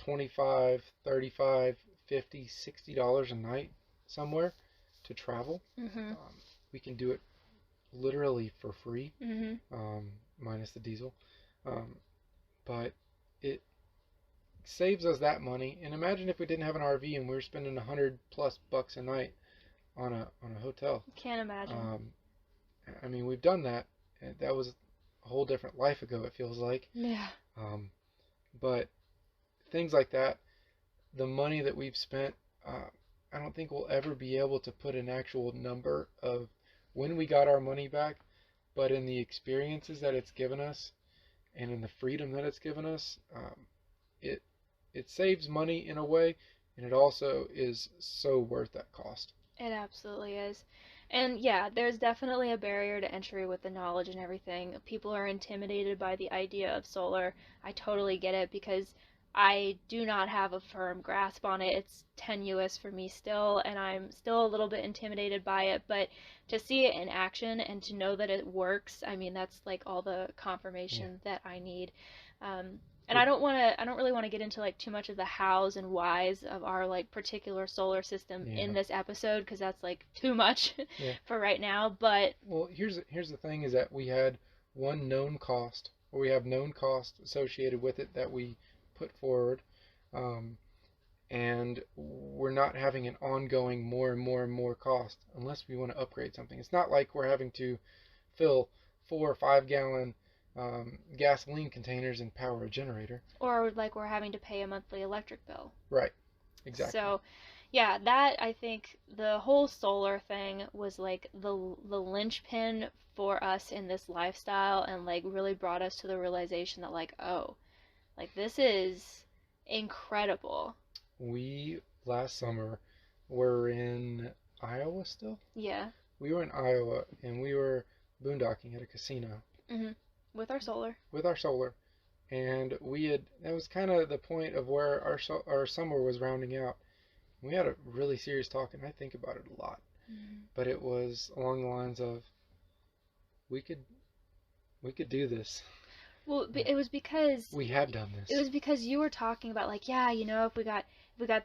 $25, $35, $50, $60 a night somewhere to travel. We can do it literally for free, minus the diesel. But it saves us that money. And imagine if we didn't have an RV and we were spending $100+ a night on a hotel. Can't imagine. I mean, we've done that. That was a whole different life ago, it feels like. Yeah. But things like that, the money that we've spent, I don't think we'll ever be able to put an actual number of when we got our money back. but in the experiences that it's given us and in the freedom that it's given us, it it saves money in a way, and it also is so worth that cost. It absolutely is. And yeah, there's definitely a barrier to entry with the knowledge and everything. People are intimidated by the idea of solar. I totally get it because I do not have a firm grasp on it. It's tenuous for me still, and I'm still a little bit intimidated by it. But to see it in action and to know that it works, I mean, that's like all the confirmation that I need. Um, and I don't really want to get into like too much of the hows and whys of our like particular solar system in this episode because that's like too much for right now. But well, here's the thing is that we had one known cost, or we have known cost associated with it that we put forward, and we're not having an ongoing more and more and more cost unless we want to upgrade something. It's not like we're having to fill 4 or 5 gallon gasoline containers and power a generator. Or like we're having to pay a monthly electric bill. Right. Exactly. So, yeah, that I think the whole solar thing was like the linchpin for us in this lifestyle and like really brought us to the realization that like, oh, like this is incredible. We last summer were in Iowa still? Yeah. We were in Iowa and we were boondocking at a casino. Mm-hmm. With our solar. With our solar. And that was kind of the point of where our summer was rounding out. We had a really serious talk, and I think about it a lot. Mm-hmm. But it was along the lines of, we could do this. Well, it was because we have done this. It was because you were talking about like, yeah, you know, if we got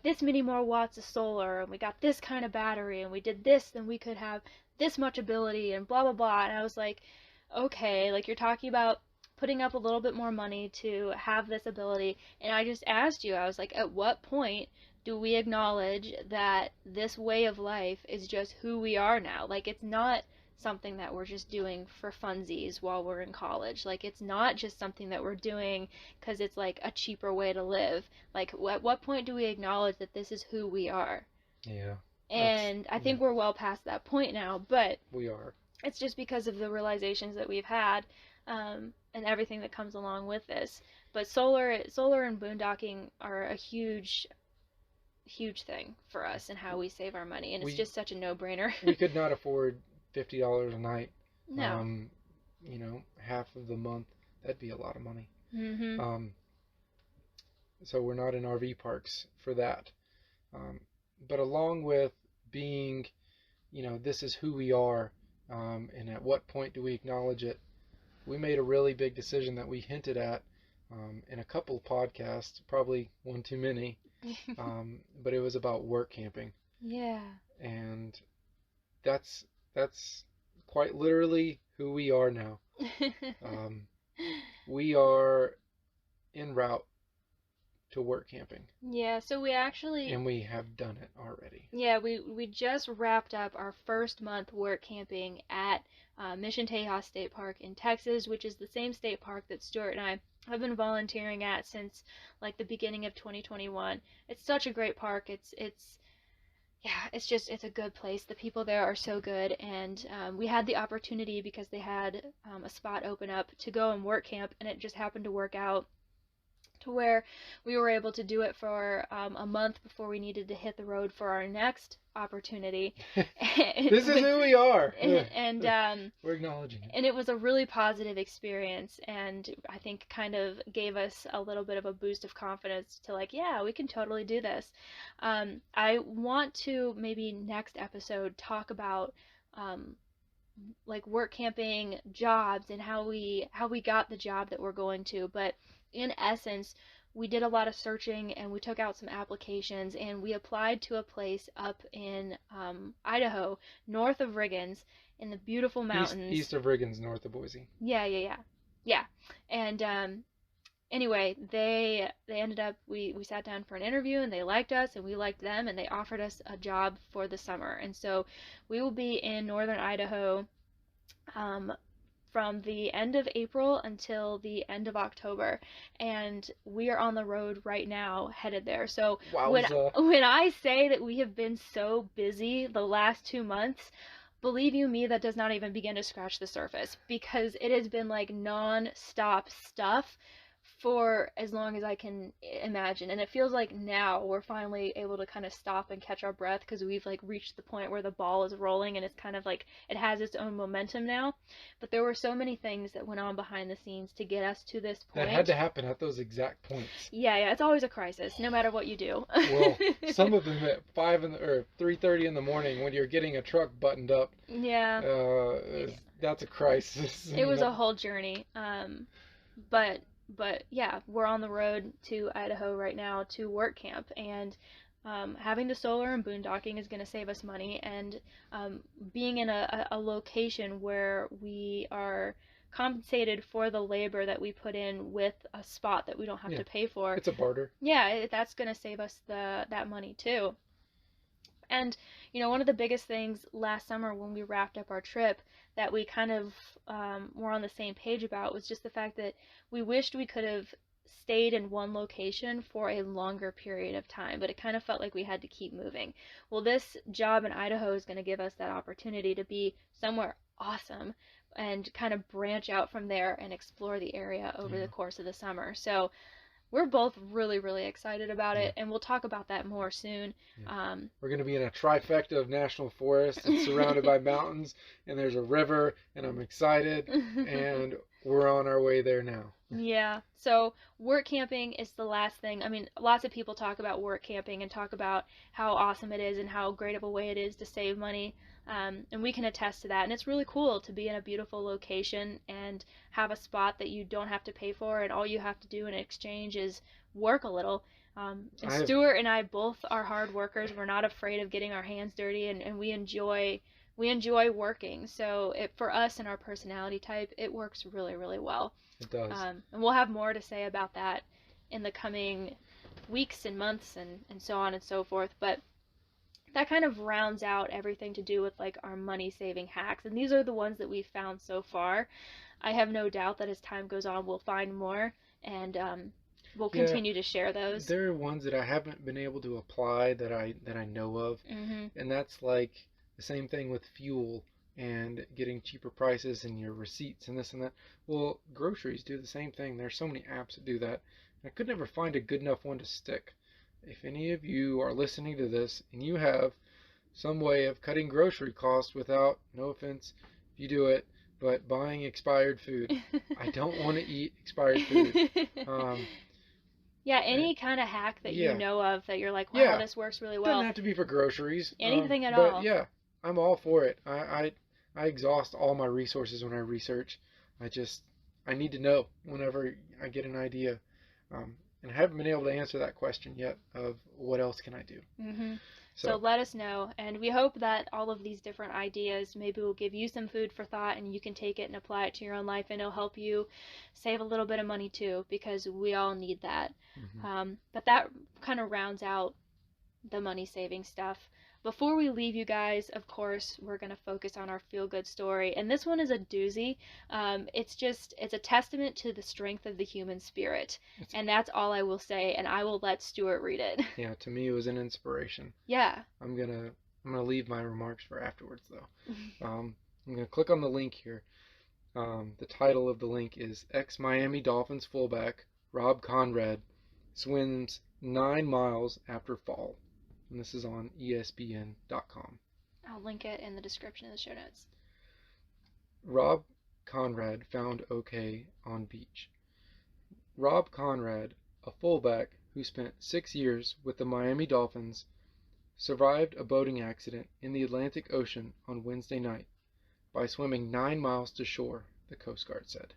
this many more watts of solar and we got this kind of battery and we did this, then we could have this much ability and blah blah blah. And I was like, okay, like you're talking about putting up a little bit more money to have this ability, and I just asked you, I was like, at what point do we acknowledge that this way of life is just who we are now? Like, it's not something that we're just doing for funsies while we're in college. Like, it's not just something that we're doing because it's like a cheaper way to live. Like, at what point do we acknowledge that this is who we are? Yeah. And I think we're well past that point now, but we are. It's just because of the realizations that we've had, and everything that comes along with this. But solar and boondocking are a huge thing for us and how we save our money, and it's just such a no-brainer. We could not afford $50 a night. No. You know, half of the month, that'd be a lot of money. Mm-hmm. So we're not in RV parks for that. But along with being, you know, this is who we are, and at what point do we acknowledge it, we made a really big decision that we hinted at in a couple podcasts, probably one too many, but it was about work camping. Yeah. And that's quite literally who we are now. We are en route to work camping. Yeah, so we actually... And we have done it already. Yeah, we just wrapped up our first month work camping at Mission Tejas State Park in Texas, which is the same state park that Stuart and I have been volunteering at since like the beginning of 2021. It's such a great park. It's a good place. The people there are so good, and we had the opportunity because they had a spot open up to go and work camp, and it just happened to work out to where we were able to do it for a month before we needed to hit the road for our next opportunity. This is who we are. And we're acknowledging it. And it was a really positive experience, and I think kind of gave us a little bit of a boost of confidence to like, yeah, we can totally do this. I want to maybe next episode talk about like work camping jobs and how we got the job that we're going to, but in essence, we did a lot of searching and we took out some applications and we applied to a place up in Idaho, north of Riggins, in the beautiful mountains. East of Riggins, north of Boise. Yeah. And anyway, they ended up, we sat down for an interview and they liked us and we liked them and they offered us a job for the summer. And so we will be in northern Idaho from the end of April until the end of October, and we are on the road right now headed there. So when I say that we have been so busy the last 2 months, believe you me, that does not even begin to scratch the surface, because it has been like non-stop stuff for as long as I can imagine. And it feels like now we're finally able to kind of stop and catch our breath, because we've like reached the point where the ball is rolling and it's kind of like it has its own momentum now. But there were so many things that went on behind the scenes to get us to this point. That had to happen at those exact points. Yeah, it's always a crisis, no matter what you do. Well, some of them at 3:30 in the morning when you're getting a truck buttoned up. Yeah. That's a crisis. It was a whole journey. But yeah, we're on the road to Idaho right now to work camp, and having the solar and boondocking is going to save us money, and being in a location where we are compensated for the labor that we put in with a spot that we don't have to pay for. It's a barter. Yeah, that's going to save us that money too. And, one of the biggest things last summer when we wrapped up our trip that we kind of were on the same page about was just the fact that we wished we could have stayed in one location for a longer period of time, but it kind of felt like we had to keep moving. Well, this job in Idaho is going to give us that opportunity to be somewhere awesome and kind of branch out from there and explore the area over the course of the summer. So we're both really, really excited about it, and we'll talk about that more soon. Yeah. We're going to be in a trifecta of national forests. It's surrounded by mountains, and there's a river, and I'm excited, and we're on our way there now. Yeah, so work camping is the last thing. I mean, lots of people talk about work camping and talk about how awesome it is and how great of a way it is to save money. And we can attest to that. And it's really cool to be in a beautiful location and have a spot that you don't have to pay for, and all you have to do in exchange is work a little. And Stuart and I both are hard workers. We're not afraid of getting our hands dirty, and we enjoy working. So for us and our personality type, it works really, really well. It does. And we'll have more to say about that in the coming weeks and months and so on and so forth. But that kind of rounds out everything to do with like our money saving hacks, and these are the ones that we've found so far. I have no doubt that as time goes on we'll find more, and we'll continue to share those. There are ones that I haven't been able to apply that I know of, and that's like the same thing with fuel and getting cheaper prices and your receipts and this and that. Well, groceries do the same thing. There's so many apps that do that. I could never find a good enough one to stick. If any of you are listening to this and you have some way of cutting grocery costs without, no offense if you do it, but buying expired food. I don't want to eat expired food. Yeah, any kind of hack that you know of that you're like, wow, this works really well. Doesn't have to be for groceries. Anything at all. But yeah, I'm all for it. I exhaust all my resources when I research. I need to know whenever I get an idea. And I haven't been able to answer that question yet of what else can I do. So let us know, and we hope that all of these different ideas maybe will give you some food for thought, and you can take it and apply it to your own life, and it'll help you save a little bit of money too, because we all need that. But that kind of rounds out the money saving stuff. Before we leave you guys, of course, we're going to focus on our feel-good story. And this one is a doozy. It's a testament to the strength of the human spirit. And that's all I will say, and I will let Stuart read it. Yeah, to me it was an inspiration. Yeah. I'm gonna leave my remarks for afterwards, though. I'm going to click on the link here. The title of the link is Ex-Miami Dolphins fullback Rob Conrad swims 9 miles after fall. And this is on ESPN.com. I'll link it in the description of the show notes. Rob Conrad found okay on beach. Rob Conrad, a fullback who spent 6 years with the Miami Dolphins, survived a boating accident in the Atlantic Ocean on Wednesday night by swimming 9 miles to shore, the Coast Guard said.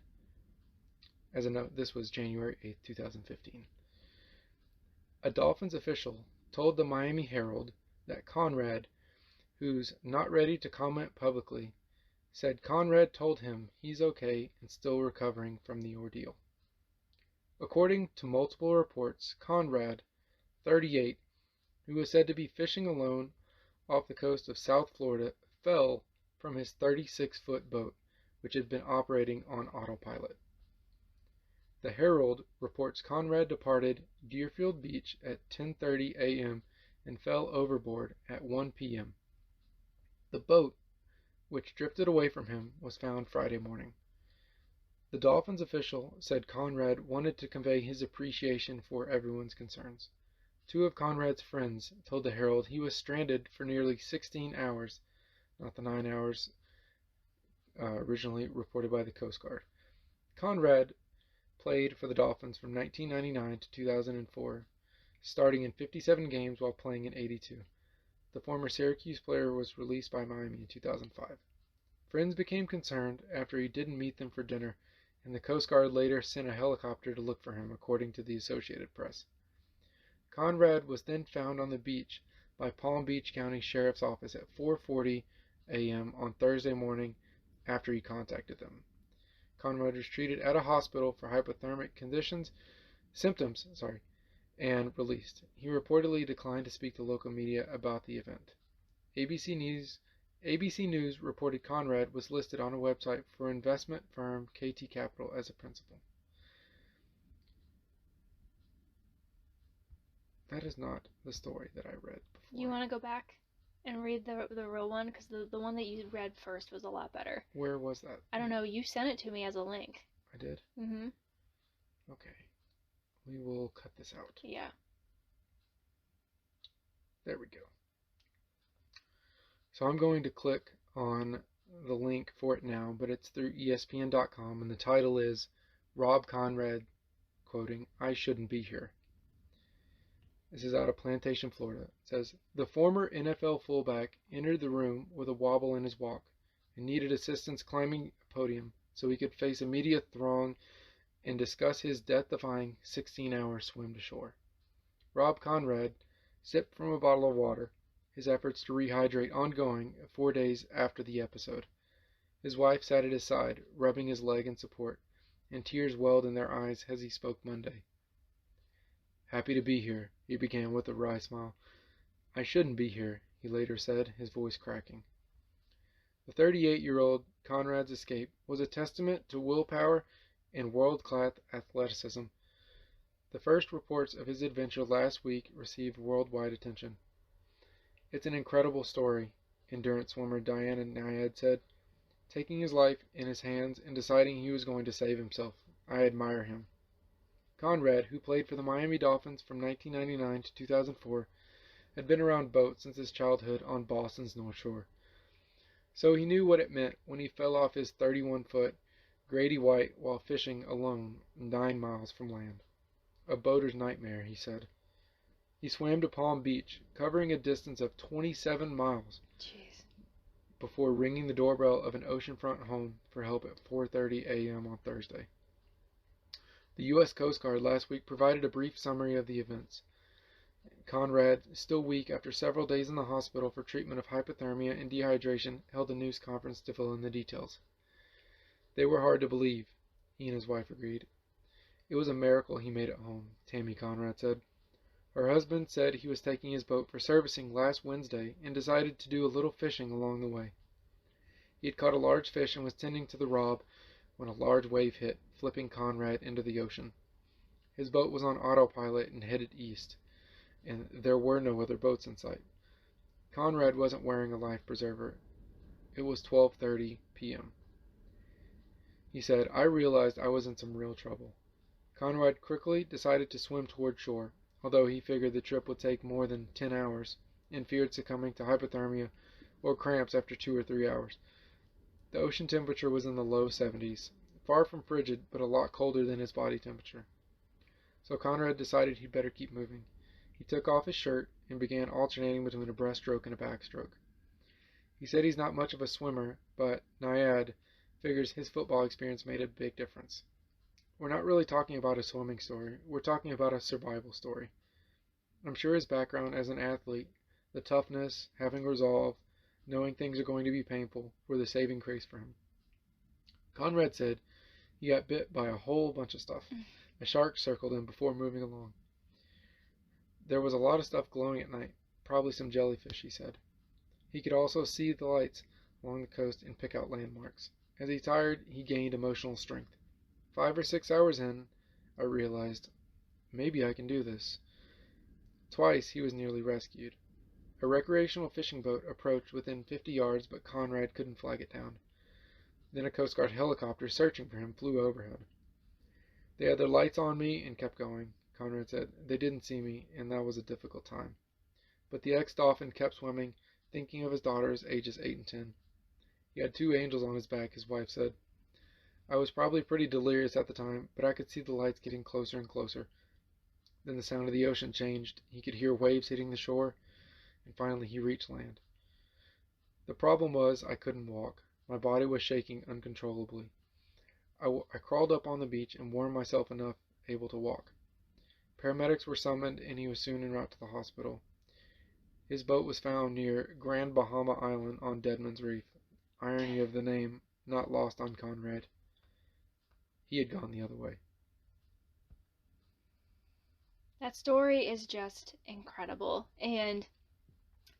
As a note, this was January 8, 2015. A Dolphins official told the Miami Herald that Conrad, who's not ready to comment publicly, said Conrad told him he's okay and still recovering from the ordeal. According to multiple reports, Conrad, 38, who was said to be fishing alone off the coast of South Florida, fell from his 36-foot boat, which had been operating on autopilot. The Herald reports Conrad departed Deerfield Beach at 10:30 a.m. and fell overboard at 1 p.m. The boat, which drifted away from him, was found Friday morning. The Dolphins official said Conrad wanted to convey his appreciation for everyone's concerns. Two of Conrad's friends told the Herald he was stranded for nearly 16 hours, not the 9 hours originally reported by the Coast Guard. Conrad played for the Dolphins from 1999 to 2004, starting in 57 games while playing in 82. The former Syracuse player was released by Miami in 2005. Friends became concerned after he didn't meet them for dinner, and the Coast Guard later sent a helicopter to look for him, according to the Associated Press. Conrad was then found on the beach by Palm Beach County Sheriff's Office at 4:40 a.m. on Thursday morning after he contacted them. Conrad was treated at a hospital for hypothermic symptoms, and released. He reportedly declined to speak to local media about the event. ABC News reported Conrad was listed on a website for investment firm KT Capital as a principal. That is not the story that I read before. You want to go back and read the real one? Because the one that you read first was a lot better. Where was that? I don't know. You sent it to me as a link. I did? Mm-hmm. Okay. We will cut this out. Yeah. There we go. So I'm going to click on the link for it now, but it's through ESPN.com, and the title is Rob Conrad, quoting, "I shouldn't be here." This is out of Plantation, Florida. It says, the former NFL fullback entered the room with a wobble in his walk and needed assistance climbing a podium so he could face a media throng and discuss his death-defying 16-hour swim to shore. Rob Conrad sipped from a bottle of water, his efforts to rehydrate ongoing 4 days after the episode. His wife sat at his side, rubbing his leg in support, and tears welled in their eyes as he spoke Monday. "Happy to be here," he began with a wry smile. "I shouldn't be here," he later said, his voice cracking. The 38-year-old Conrad's escape was a testament to willpower and world-class athleticism. The first reports of his adventure last week received worldwide attention. "It's an incredible story," endurance swimmer Diana Nyad said, taking his life in his hands and deciding he was going to save himself. "I admire him." Conrad, who played for the Miami Dolphins from 1999 to 2004, had been around boats since his childhood on Boston's North Shore. So he knew what it meant when he fell off his 31-foot Grady White while fishing alone 9 miles from land. "A boater's nightmare," he said. He swam to Palm Beach, covering a distance of 27 miles, Jeez. before ringing the doorbell of an oceanfront home for help at 4:30 a.m. on Thursday. The U.S. Coast Guard last week provided a brief summary of the events. Conrad, still weak after several days in the hospital for treatment of hypothermia and dehydration, held a news conference to fill in the details. "They were hard to believe," he and his wife agreed. "It was a miracle he made it home," Tammy Conrad said. Her husband said he was taking his boat for servicing last Wednesday and decided to do a little fishing along the way. He had caught a large fish and was tending to the rob when a large wave hit, flipping Conrad into the ocean. His boat was on autopilot and headed east, and there were no other boats in sight. Conrad wasn't wearing a life preserver. It was 12:30 p.m. He said, "I realized I was in some real trouble." Conrad quickly decided to swim toward shore, although he figured the trip would take more than 10 hours, and feared succumbing to hypothermia or cramps after 2 or 3 hours. The ocean temperature was in the low 70s, far from frigid, but a lot colder than his body temperature. So Conrad decided he'd better keep moving. He took off his shirt and began alternating between a breaststroke and a backstroke. He said he's not much of a swimmer, but Nyad figures his football experience made a big difference. "We're not really talking about a swimming story, we're talking about a survival story. I'm sure his background as an athlete, the toughness, having resolve, knowing things are going to be painful, were the saving grace for him." Conrad said he got bit by a whole bunch of stuff. A shark circled him before moving along. There was a lot of stuff glowing at night, probably some jellyfish, he said. He could also see the lights along the coast and pick out landmarks. As he tired, he gained emotional strength. 5 or 6 hours in, I realized, maybe I can do this. Twice he was nearly rescued. A recreational fishing boat approached within 50 yards, but Conrad couldn't flag it down. Then a Coast Guard helicopter searching for him flew overhead. They had their lights on me and kept going, Conrad said. They didn't see me, and that was a difficult time. But the ex-dolphin kept swimming, thinking of his daughters, ages 8 and 10. He had 2 angels on his back, his wife said. I was probably pretty delirious at the time, but I could see the lights getting closer and closer. Then the sound of the ocean changed. He could hear waves hitting the shore, and finally he reached land. The problem was I couldn't walk. My body was shaking uncontrollably. I crawled up on the beach and warmed myself enough able to walk. Paramedics were summoned, and he was soon en route to the hospital. His boat was found near Grand Bahama Island on Deadman's Reef. Irony of the name not lost on Conrad. He had gone the other way. That story is just incredible, and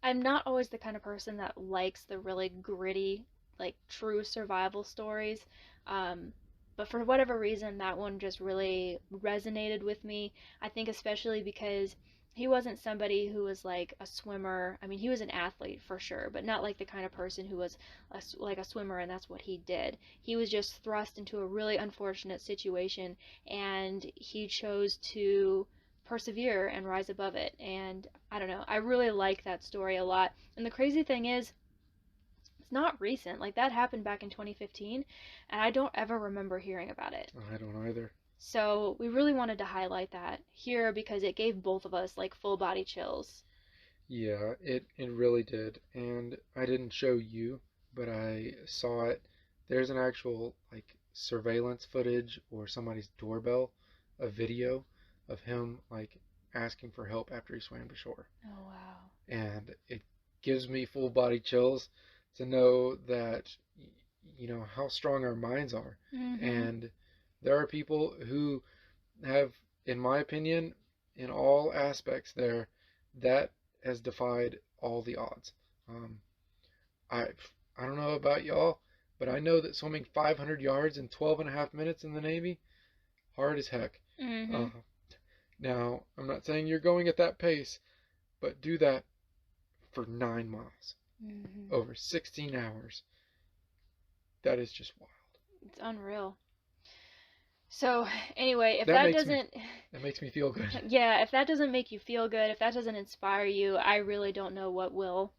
I'm not always the kind of person that likes the really gritty, like, true survival stories, but for whatever reason, that one just really resonated with me. I think especially because he wasn't somebody who was like a swimmer. I mean, he was an athlete for sure, but not like the kind of person who was like a swimmer and that's what he did. He was just thrust into a really unfortunate situation, and he chose to persevere and rise above it. And I don't know, I really like that story a lot. And the crazy thing is, it's not recent. Like, that happened back in 2015, and I don't ever remember hearing about it. I don't either. So we really wanted to highlight that here because it gave both of us like full body chills. Yeah, it really did. And I didn't show you, but I saw it. There's an actual like surveillance footage or somebody's doorbell, a video of him like asking for help after he swam to shore. Oh wow. And it gives me full body chills to know that, you know, how strong our minds are. Mm-hmm. And there are people who have, in my opinion, in all aspects there, that has defied all the odds. I don't know about y'all, but I know that swimming 500 yards in 12 and a half minutes in the Navy, hard as heck. Mm-hmm. Now, I'm not saying you're going at that pace, but do that for 9 miles, over 16 hours. That is just wild. It's unreal. So anyway, if that doesn't... That makes me feel good. Yeah, if that doesn't make you feel good, if that doesn't inspire you, I really don't know what will.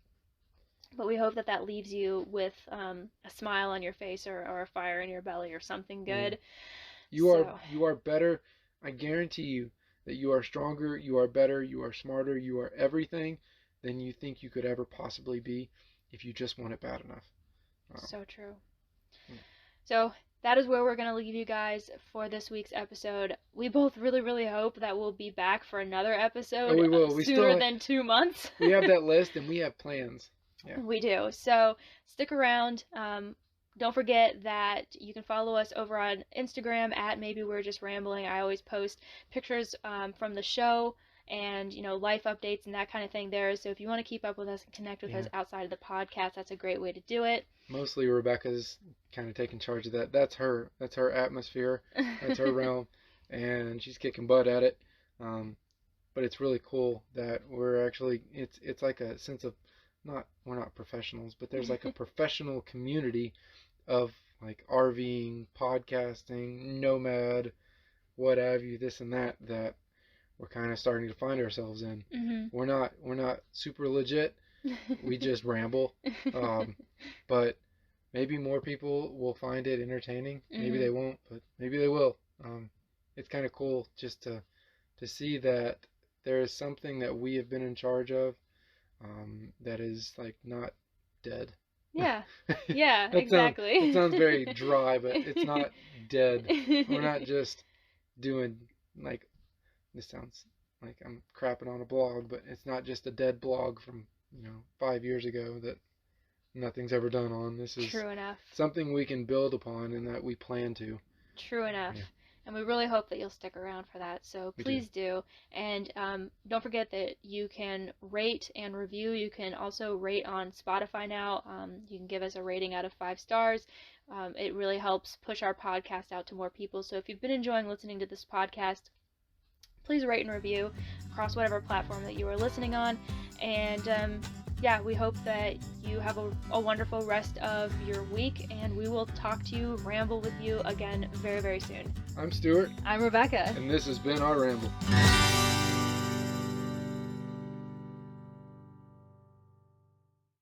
But we hope that that leaves you with a smile on your face or a fire in your belly or something good. You are better. I guarantee you that you are stronger, you are better, you are smarter, you are everything than you think you could ever possibly be if you just want it bad enough. So true. So that is where we're going to leave you guys for this week's episode. We both really, really hope that we'll be back for another episode we will. sooner than 2 months. We have that list and we have plans. Yeah. We do. So stick around. Don't forget that you can follow us over on Instagram at Maybe We're Just Rambling. I always post pictures from the show and, you know, life updates and that kind of thing there. So if you want to keep up with us and connect with us outside of the podcast, that's a great way to do it. Mostly Rebecca's kind of taking charge of that. That's her atmosphere. That's her realm. And she's kicking butt at it. But it's really cool that we're actually, it's like a sense of, we're not professionals, but there's like a professional community of like RVing, podcasting, nomad, what have you, this and that we're kind of starting to find ourselves in. We're not super legit. We just ramble. But maybe more people will find it entertaining. Maybe they won't, but maybe they will. It's kind of cool just to see that there is something that we have been in charge of that is like not dead. Yeah, exactly. It sounds very dry, but it's not dead. We're not just doing like, this sounds like I'm crapping on a blog, but it's not just a dead blog from 5 years ago that nothing's ever done on. This is true enough. Something we can build upon and that we plan to. True enough. Yeah. And we really hope that you'll stick around for that. So please do. And don't forget that you can rate and review. You can also rate on Spotify now. You can give us a rating out of 5 stars. It really helps push our podcast out to more people. So if you've been enjoying listening to this podcast, please rate and review. across whatever platform that you are listening on. And yeah, we hope that you have a wonderful rest of your week, and we will talk to you, ramble with you again very, very soon. I'm Stuart. I'm Rebecca. And this has been our ramble.